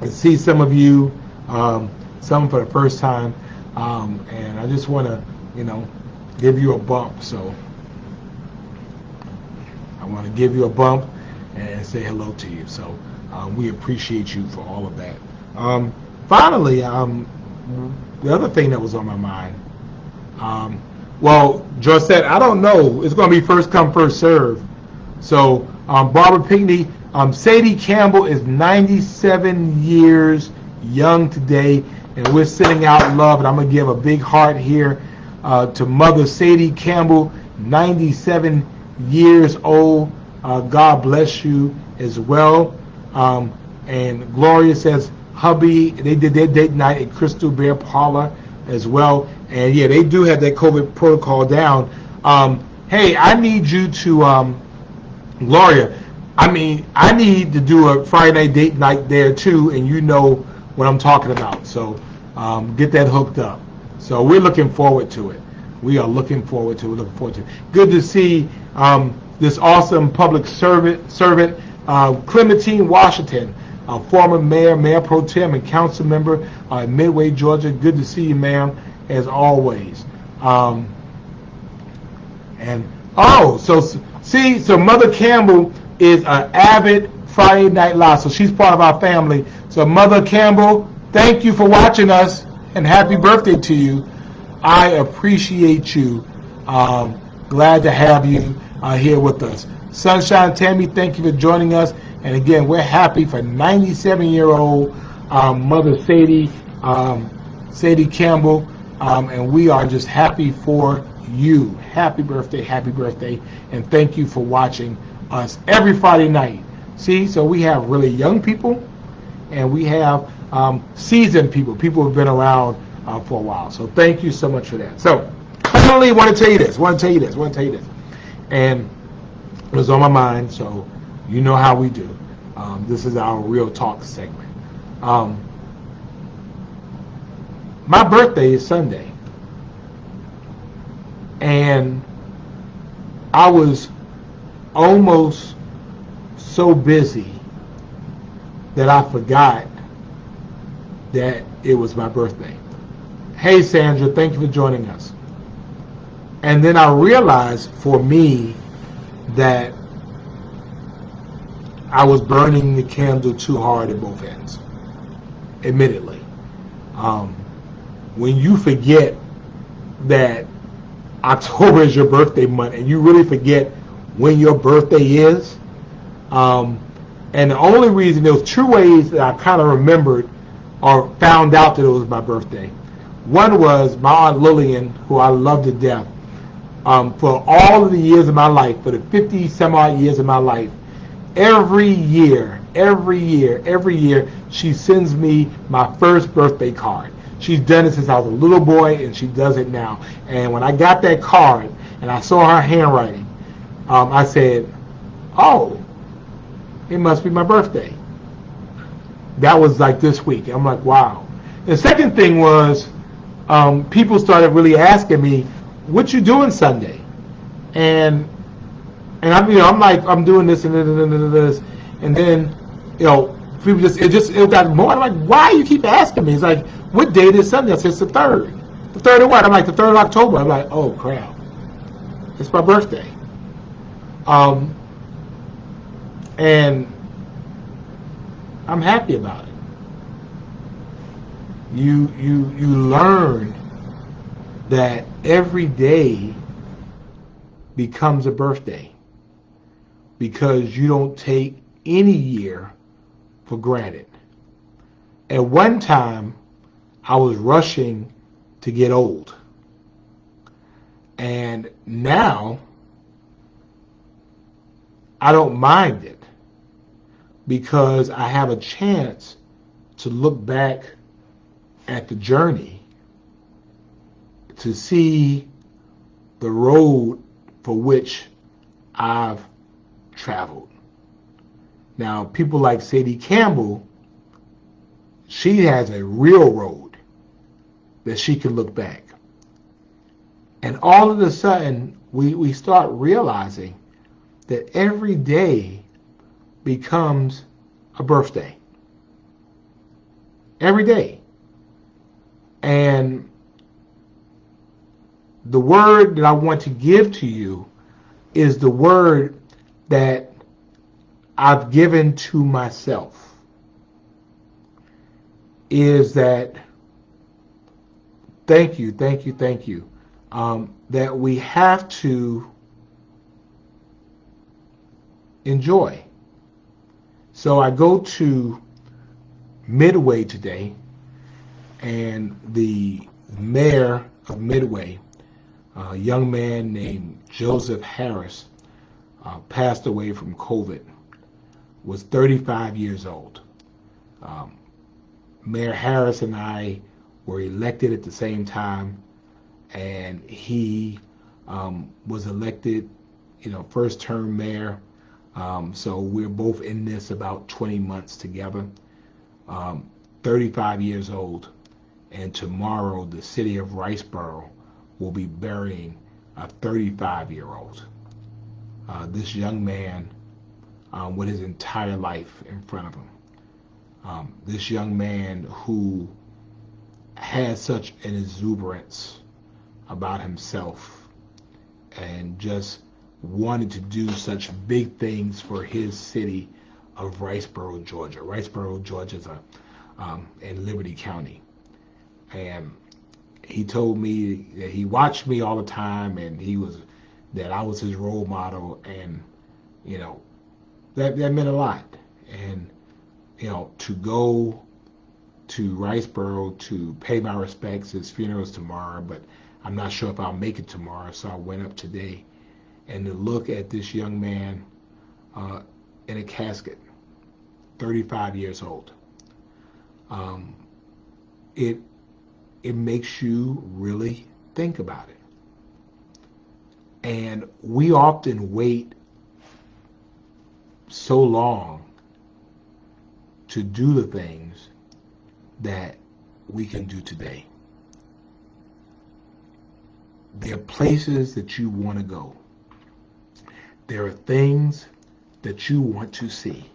and see some of you, some for the first time. And I just want to, give you a bump. So I want to give you a bump and say hello to you. So we appreciate you for all of that. Finally, the other thing that was on my mind, well, Josette, I don't know. It's going to be first come, first serve. So Barbara Pinckney, Sadie Campbell is 97 years young today, and we're sending out love, and I'm going to give a big heart here to Mother Sadie Campbell, 97 years old. God bless you as well. And Gloria says, hubby, they did their date night at Crystal Beer Parlor as well. And yeah, they do have that COVID protocol down. Hey, I need you to, Gloria, I need to do a Friday night date night there too, and you know what I'm talking about. So get that hooked up. So we're looking forward to it. We are looking forward to it. Good to see this awesome public servant, Clementine Washington. former mayor, mayor pro tem, and council member in Midway, Georgia. Good to see you, ma'am, as always. So Mother Campbell is an avid Friday Night Live, so she's part of our family. So Mother Campbell, thank you for watching us, and happy birthday to you. I appreciate you. Glad to have you here with us. Sunshine Tammy, thank you for joining us. And again, we're happy for 97-year-old Mother Sadie Campbell, and we are just happy for you. Happy birthday, and thank you for watching us every Friday night. See, so we have really young people, and we have seasoned people who have been around for a while. So thank you so much for that. So finally, want to tell you this, and it was on my mind, so you know how we do. This is our Real Talk segment. My birthday is Sunday. And I was almost so busy that I forgot that it was my birthday. Hey, Sandra, thank you for joining us. And then I realized for me that I was burning the candle too hard at both ends, admittedly. When you forget that October is your birthday month, and you really forget when your birthday is. And the only reason, there was two ways that I kind of remembered or found out that it was my birthday. One was my Aunt Lillian, who I love to death. For all of the years of my life, for the 50 some odd years of my life, every year, she sends me my first birthday card. She's done it since I was a little boy, and she does it now. And when I got that card and I saw her handwriting, I said, oh, it must be my birthday. That was like this week. I'm like, wow. The second thing was, people started really asking me, what you doing Sunday? And I'm like, I'm doing this and this, and then, people it got more. I'm like, why you keep asking me? It's like, what date is Sunday? I said, it's the 3rd. The 3rd of what? I'm like, the 3rd of October. I'm like, oh crap, it's my birthday. And I'm happy about it. You learn that every day becomes a birthday because you don't take any year for granted. At one time, I was rushing to get old. And now, I don't mind it because I have a chance to look back at the journey to see the road for which I've traveled. Now, people like Sadie Campbell, she has a real road that she can look back. And all of a sudden, we start realizing that every day becomes a birthday. Every day. And the word that I want to give to you is the word that I've given to myself. Is that thank you, that we have to enjoy. So I go to Midway today, and the mayor of Midway, a young man named Joseph Harris, passed away from COVID, was 35 years old. Mayor Harris and I were elected at the same time, and he was elected, first term mayor. So we're both in this about 20 months together. 35 years old, and tomorrow the city of Riceboro will be burying a 35-year-old. This young man with his entire life in front of him. This young man who had such an exuberance about himself and just wanted to do such big things for his city of Riceboro, Georgia. Riceboro, Georgia is in Liberty County. And he told me that he watched me all the time and that I was his role model, and that meant a lot. And to go to Riceboro to pay my respects. His funeral's tomorrow, but I'm not sure if I'll make it tomorrow, so I went up today. And to look at this young man in a casket, 35 years old, it makes you really think about it. And we often wait so long to do the things that we can do today. There are places that you want to go. There are things that you want to see.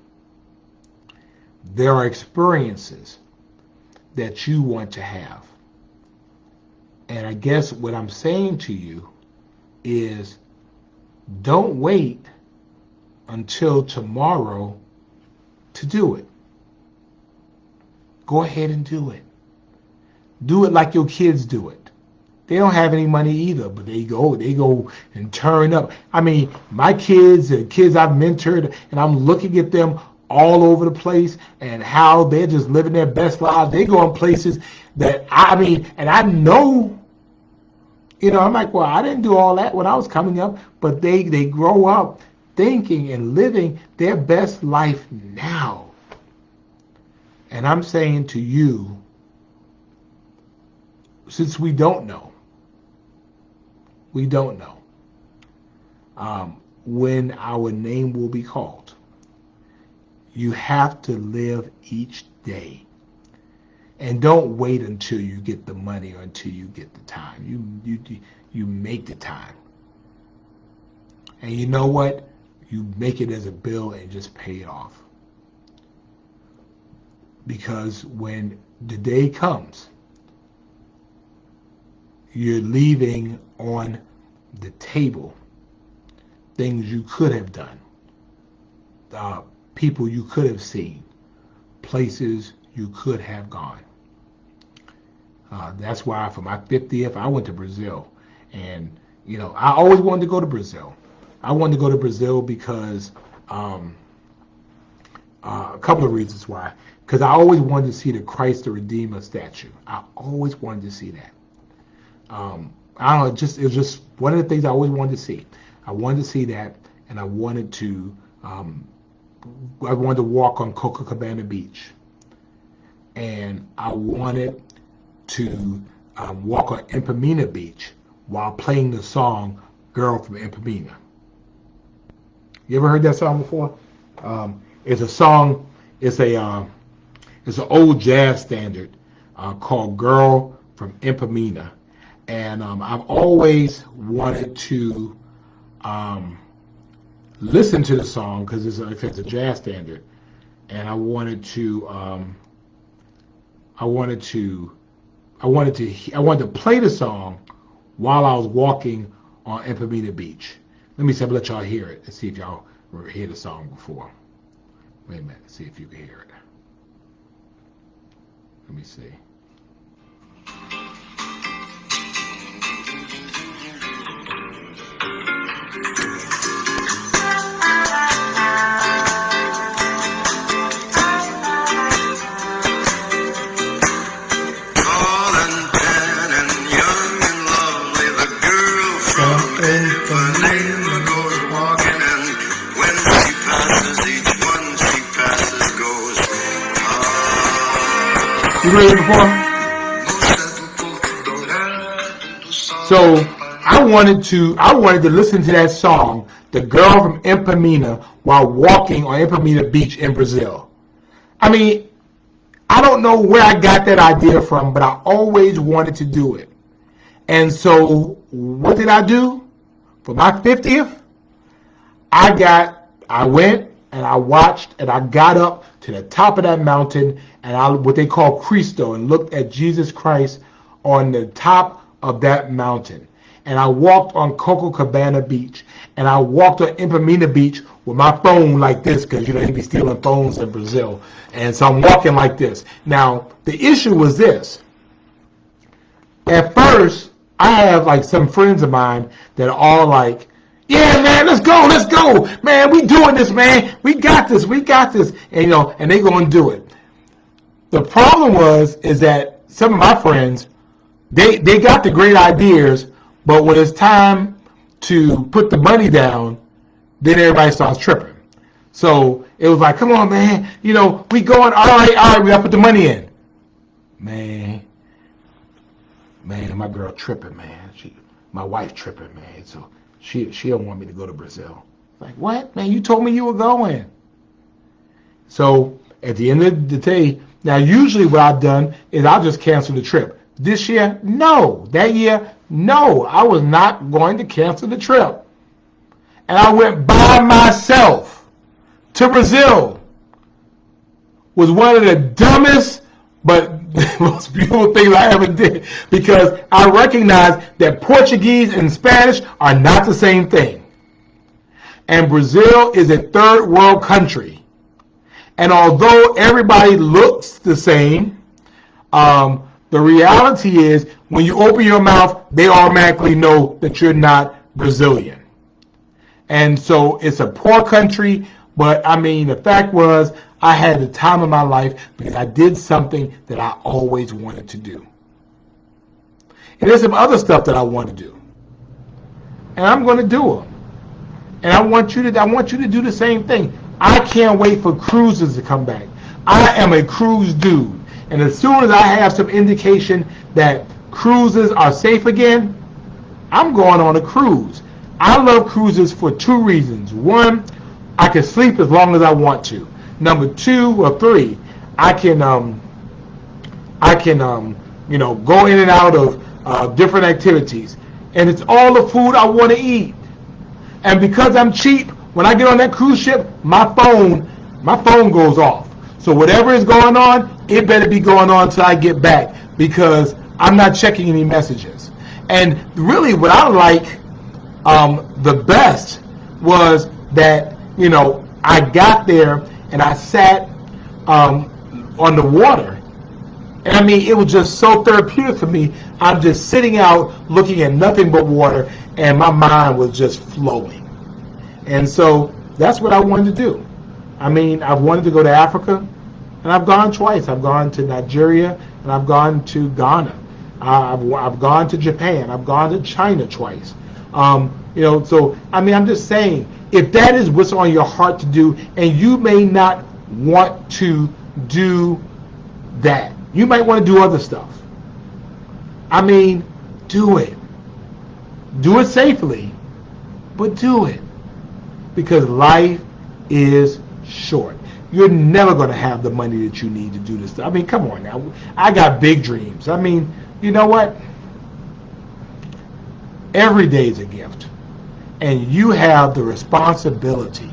There are experiences that you want to have. And I guess what I'm saying to you is, don't wait until tomorrow to do it. Go ahead and do it. Do it like your kids do it. They don't have any money either, but they go and turn up. I mean, my kids, the kids I've mentored, and I'm looking at them all over the place and how they're just living their best lives. They go in places that, and I know, I'm like, well, I didn't do all that when I was coming up, but they grow up thinking and living their best life now. And I'm saying to you, since we don't know when our name will be called, you have to live each day. And don't wait until you get the money or until you get the time. You make the time. And you know what? You make it as a bill and just pay it off. Because when the day comes, you're leaving on the table things you could have done, people you could have seen, places you could have gone. That's why for my 50th, I went to Brazil. And, I always wanted to go to Brazil. I wanted to go to Brazil because a couple of reasons why. Because I always wanted to see the Christ the Redeemer statue. I always wanted to see that. I don't know, it was just one of the things I always wanted to see. I wanted to see that, and I wanted to walk on Copacabana Beach. And I wanted to walk on Ipanema Beach while playing the song Girl from Ipanema. You ever heard that song before? It's a song, it's an old jazz standard called Girl from Ipanema. And I've always wanted to listen to the song because it's a jazz standard, and I wanted to play the song while I was walking on Ipanema Beach. Let me see, I'm gonna let y'all hear it and see if y'all hear the song before. Wait a minute, see if you can hear it. Let me see. You heard it before? So I wanted to listen to that song, The Girl from Ipanema, while walking on Ipanema Beach in Brazil. I mean, I don't know where I got that idea from, but I always wanted to do it. And so what did I do? For my 50th, I went and I watched, and I got up to the top of that mountain, and what they call Cristo, and looked at Jesus Christ on the top of that mountain. And I walked on Copacabana Beach, and I walked on Ipanema Beach with my phone like this, because they be stealing phones in Brazil. And so I'm walking like this. Now, the issue was this. At first, I have like some friends of mine that are all like, yeah, man, let's go, man, we doing this, man, we got this, and and they gonna do it. The problem is that some of my friends, they got the great ideas, but when it's time to put the money down, then everybody starts tripping. So it was like, come on, man, we going, all right, we gotta put the money in. Man, my girl tripping, man. My wife tripping, man. So she don't want me to go to Brazil. Like, what? Man, you told me you were going. So at the end of the day, now usually what I've done is I'll just cancel the trip. This year, no. That year, no. I was not going to cancel the trip. And I went by myself to Brazil. Was one of the dumbest but most beautiful things I ever did, because I recognize that Portuguese and Spanish are not the same thing. And Brazil is a third world country. And although everybody looks the same, the reality is when you open your mouth, they automatically know that you're not Brazilian. And so it's a poor country, but I mean, the fact was, I had the time of my life because I did something that I always wanted to do. And there's some other stuff that I want to do. And I'm going to do them. And I want you to do the same thing. I can't wait for cruises to come back. I am a cruise dude. And as soon as I have some indication that cruises are safe again, I'm going on a cruise. I love cruises for two reasons. One, I can sleep as long as I want to. Number two or three, I can go in and out of different activities, and it's all the food I want to eat. And because I'm cheap, when I get on that cruise ship, my phone goes off. So whatever is going on, it better be going on until I get back, because I'm not checking any messages. And really, what I like the best was that I got there. And I sat on the water. And I mean, it was just so therapeutic for me. I'm just sitting out looking at nothing but water, and my mind was just flowing. And so that's what I wanted to do. I mean, I've wanted to go to Africa, and I've gone twice. I've gone to Nigeria, and I've gone to Ghana. I've gone to Japan. I've gone to China twice. So, I mean, I'm just saying, if that is what's on your heart to do, and you may not want to do that, you might want to do other stuff. I mean, do it. Do it safely, but do it. Because life is short. You're never going to have the money that you need to do this stuff. I mean, come on now. I got big dreams. I mean, you know what? Every day is a gift. And you have the responsibility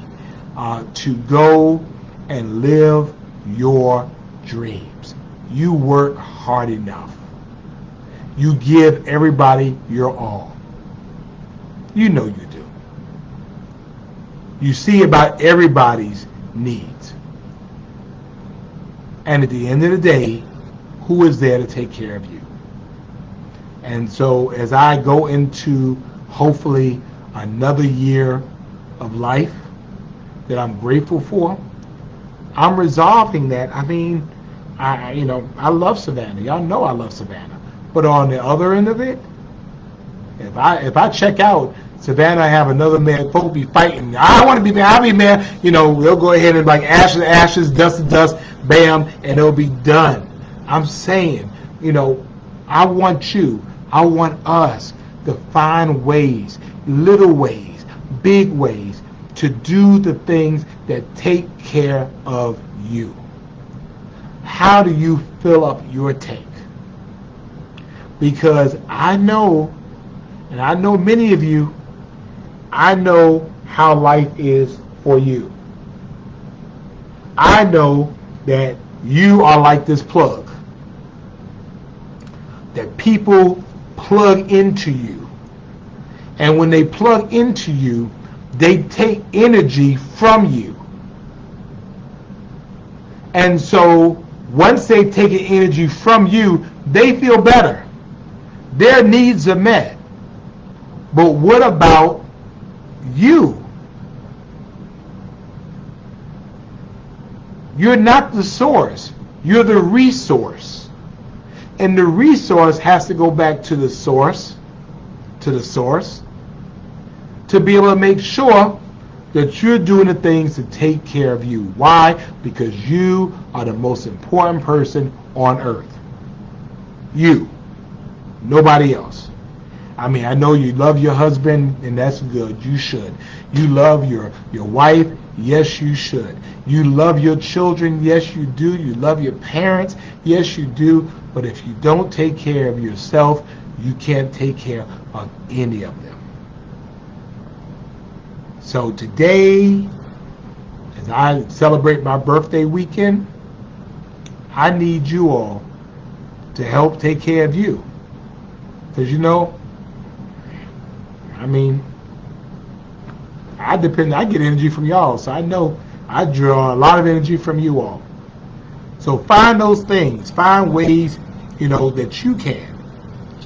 to go and live your dreams. You work hard enough. You give everybody your all. You know you do. You see about everybody's needs. And at the end of the day, who is there to take care of you? And so as I go into, hopefully, another year of life that I'm grateful for, I'm resolving that. I mean, I love Savannah. Y'all know I love Savannah. But on the other end of it, if I check out, Savannah have another man, folks be fighting. I want to be man, I'll be man. They'll go ahead and like ashes to ashes, dust to dust, bam, and it'll be done. I'm saying, I want us to find ways, little ways, big ways, to do the things that take care of you. How do you fill up your tank? Because I know, and I know many of you, I know how life is for you. I know that you are like this plug, that people plug into you. And when they plug into you, they take energy from you. And so once they've taken energy from you, they feel better. Their needs are met. But what about you? You're not the source. You're the resource. And the resource has to go back to the source, to be able to make sure that you're doing the things to take care of you. Why? Because you are the most important person on earth. You. Nobody else. I mean, I know you love your husband, and that's good. You should. You love your wife. Yes, you should. You love your children. Yes, you do. You love your parents. Yes, you do. But if you don't take care of yourself, you can't take care of any of them. So today, as I celebrate my birthday weekend, I need you all to help take care of you. Because I mean, I get energy from y'all, so I know I draw a lot of energy from you all. So find those things, find ways, that you can,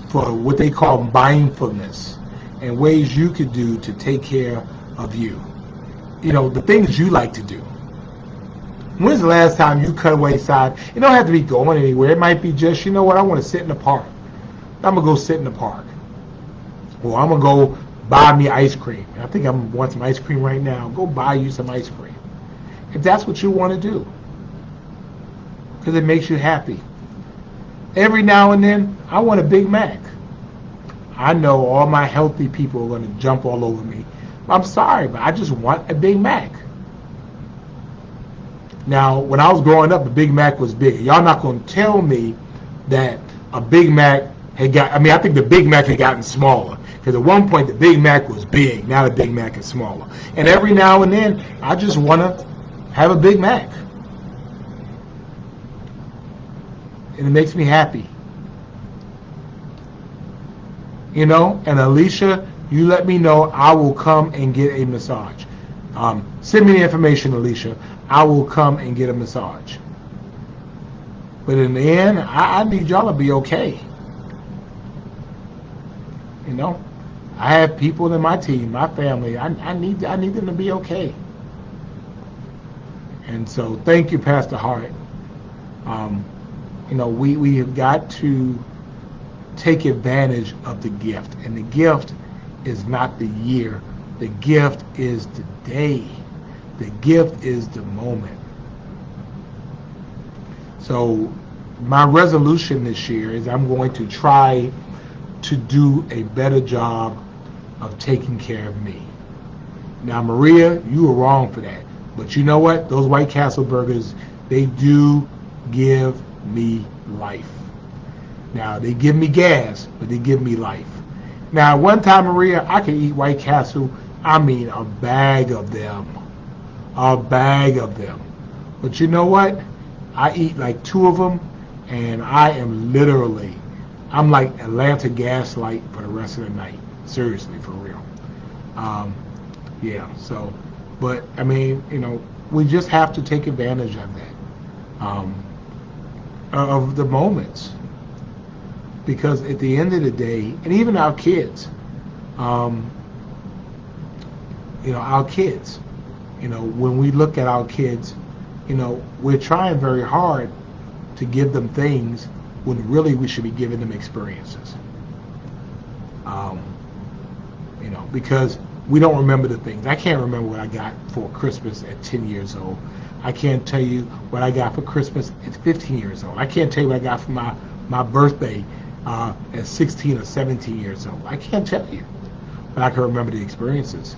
for what they call mindfulness, and ways you could do to take care of you. The things you like to do. When's the last time you cut away side? You don't have to be going anywhere. It might be just, I want to sit in the park. I'm going to go sit in the park. Or I'm going to go buy me ice cream. I think I want some ice cream right now. Go buy you some ice cream. If that's what you want to do. Because it makes you happy. Every now and then, I want a Big Mac. I know all my healthy people are going to jump all over me. I'm sorry, but I just want a Big Mac. Now, when I was growing up, the Big Mac was big. Y'all not going to tell me that a Big Mac I think the Big Mac had gotten smaller. Because at one point, the Big Mac was big. Now the Big Mac is smaller. And every now and then, I just want to have a Big Mac. And it makes me happy. And Alicia, you let me know. I will come and get a massage. Send me the information, Alicia. I will come and get a massage. But in the end, I need y'all to be okay. I have people in my team, my family. I need them to be okay. And so, thank you, Pastor Hart. We have got to take advantage of the gift, and the gift is not the year. The gift is the day. The gift is the moment. So, my resolution this year is I'm going to try to do a better job of taking care of me. Now, Maria, you were wrong for that. But you know what? Those White Castle burgers, they do give me life. Now, they give me gas, but they give me life. Now, one time, Maria, I could eat White Castle, a bag of them. A bag of them. But you know what? I eat like 2 of them, and I'm like Atlanta Gaslight for the rest of the night. Seriously, for real. But we just have to take advantage of that, of the moments. Because at the end of the day, and even our kids, when we look at our kids, we're trying very hard to give them things when really we should be giving them experiences. Because we don't remember the things. I can't remember what I got for Christmas at 10 years old. I can't tell you what I got for Christmas at 15 years old. I can't tell you what I got for my birthday at 16 or 17 years old. I can't tell you. But I can remember the experiences.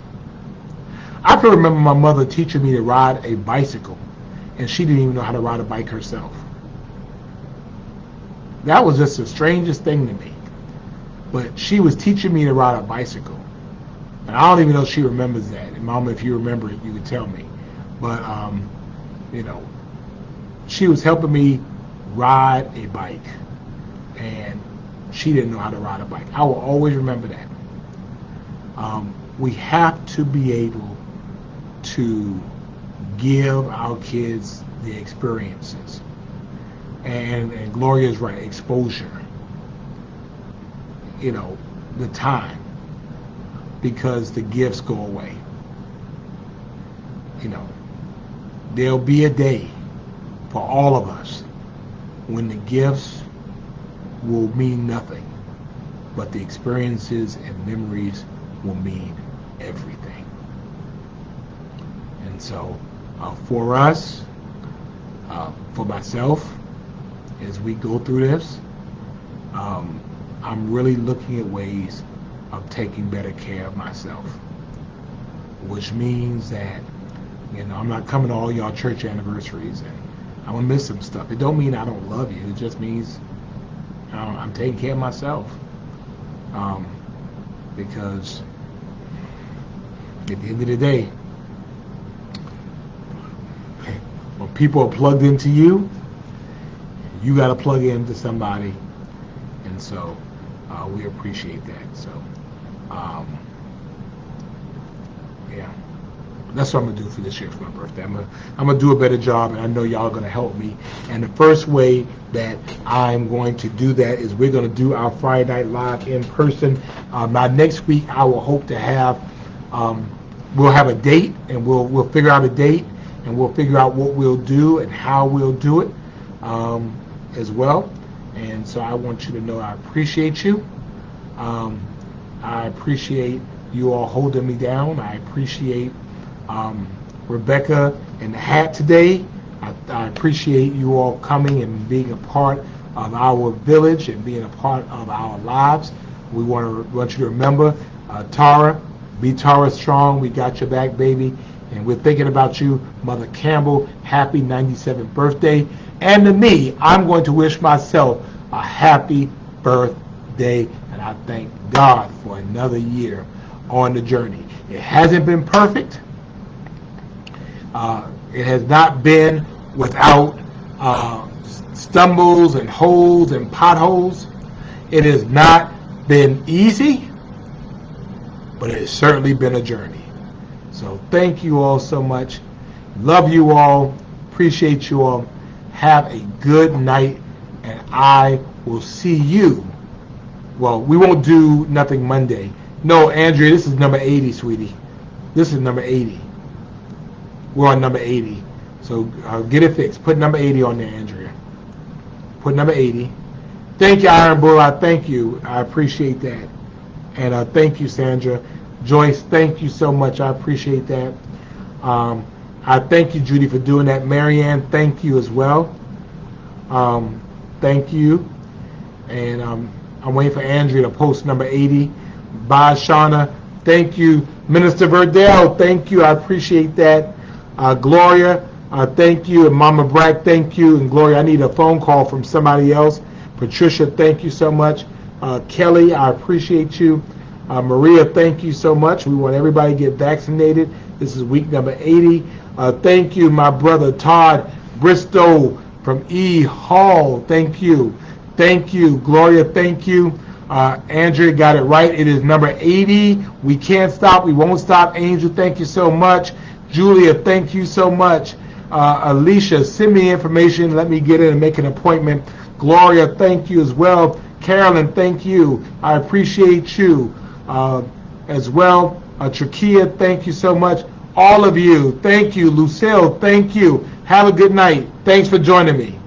I can remember my mother teaching me to ride a bicycle, and she didn't even know how to ride a bike herself. That was just the strangest thing to me. But she was teaching me to ride a bicycle. And I don't even know if she remembers that. And Mama, if you remember it, you could tell me. But you know, she was helping me ride a bike, and she didn't know how to ride a bike. I will always remember that. We have to be able to give our kids the experiences. And Gloria is right, exposure. You know, the time. Because the gifts go away. You know, there'll be a day for all of us when the gifts will mean nothing, but the experiences and memories will mean everything. And so, for us, for myself, as we go through this, I'm really looking at ways of taking better care of myself, which means that, you know, I'm not coming to all y'all church anniversaries, and I'm gonna miss some stuff. It don't mean I don't love you. It just means I'm taking care of myself, because at the end of the day, when people are plugged into you, you got to plug into somebody, and so we appreciate that. So, yeah, that's what I'm gonna do for this year for my birthday. I'm gonna do a better job, and I know y'all are gonna help me. And the first way that I'm going to do that is we're gonna do our Friday Night Live in person. By next week, I will hope to have we'll have a date, and we'll figure out a date, and we'll figure out what we'll do and how we'll do it as well. And so I want you to know I appreciate you. I appreciate you all holding me down. I appreciate Rebecca and the hat today. I appreciate you all coming and being a part of our village and being a part of our lives. We want you to remember, Tara, be Tara strong. We got your back, baby. And we're thinking about you, Mother Campbell. Happy 97th birthday. And to me, I'm going to wish myself a happy birthday. And I thank God for another year on the journey. It hasn't been perfect. It has not been without stumbles and holes and potholes. It has not been easy, but it has certainly been a journey. So thank you all so much. Love you all. Appreciate you all. Have a good night, and I will see you. Well, we won't do nothing Monday. No, Andrea, this is number 80, sweetie. This is number 80. We're on number 80. So get it fixed. Put number 80 on there, Andrea. Put number 80. Thank you, Iron Bull. I thank you. I appreciate that. And thank you, Sandra. Joyce, thank you so much. I appreciate that. I thank you, Judy, for doing that. Marianne, thank you as well. Thank you. And I'm waiting for Andrea to post number 80. Bye, Shauna. Thank you. Minister Verdell, thank you. I appreciate that. Gloria, thank you. And Mama Brack, thank you. And Gloria, I need a phone call from somebody else. Patricia, thank you so much. Kelly, I appreciate you. Maria, thank you so much. We want everybody to get vaccinated. This is week number 80. Thank you, my brother Todd Bristow from E. Hall. Thank you. Thank you. Gloria, thank you. Andrea got it right. It is number 80. We can't stop. We won't stop. Angel, thank you so much. Julia, thank you so much. Alicia, send me information. Let me get in and make an appointment. Gloria, thank you as well. Carolyn, thank you. I appreciate you as well. Trakia, thank you so much. All of you, thank you. Lucille, thank you. Have a good night. Thanks for joining me.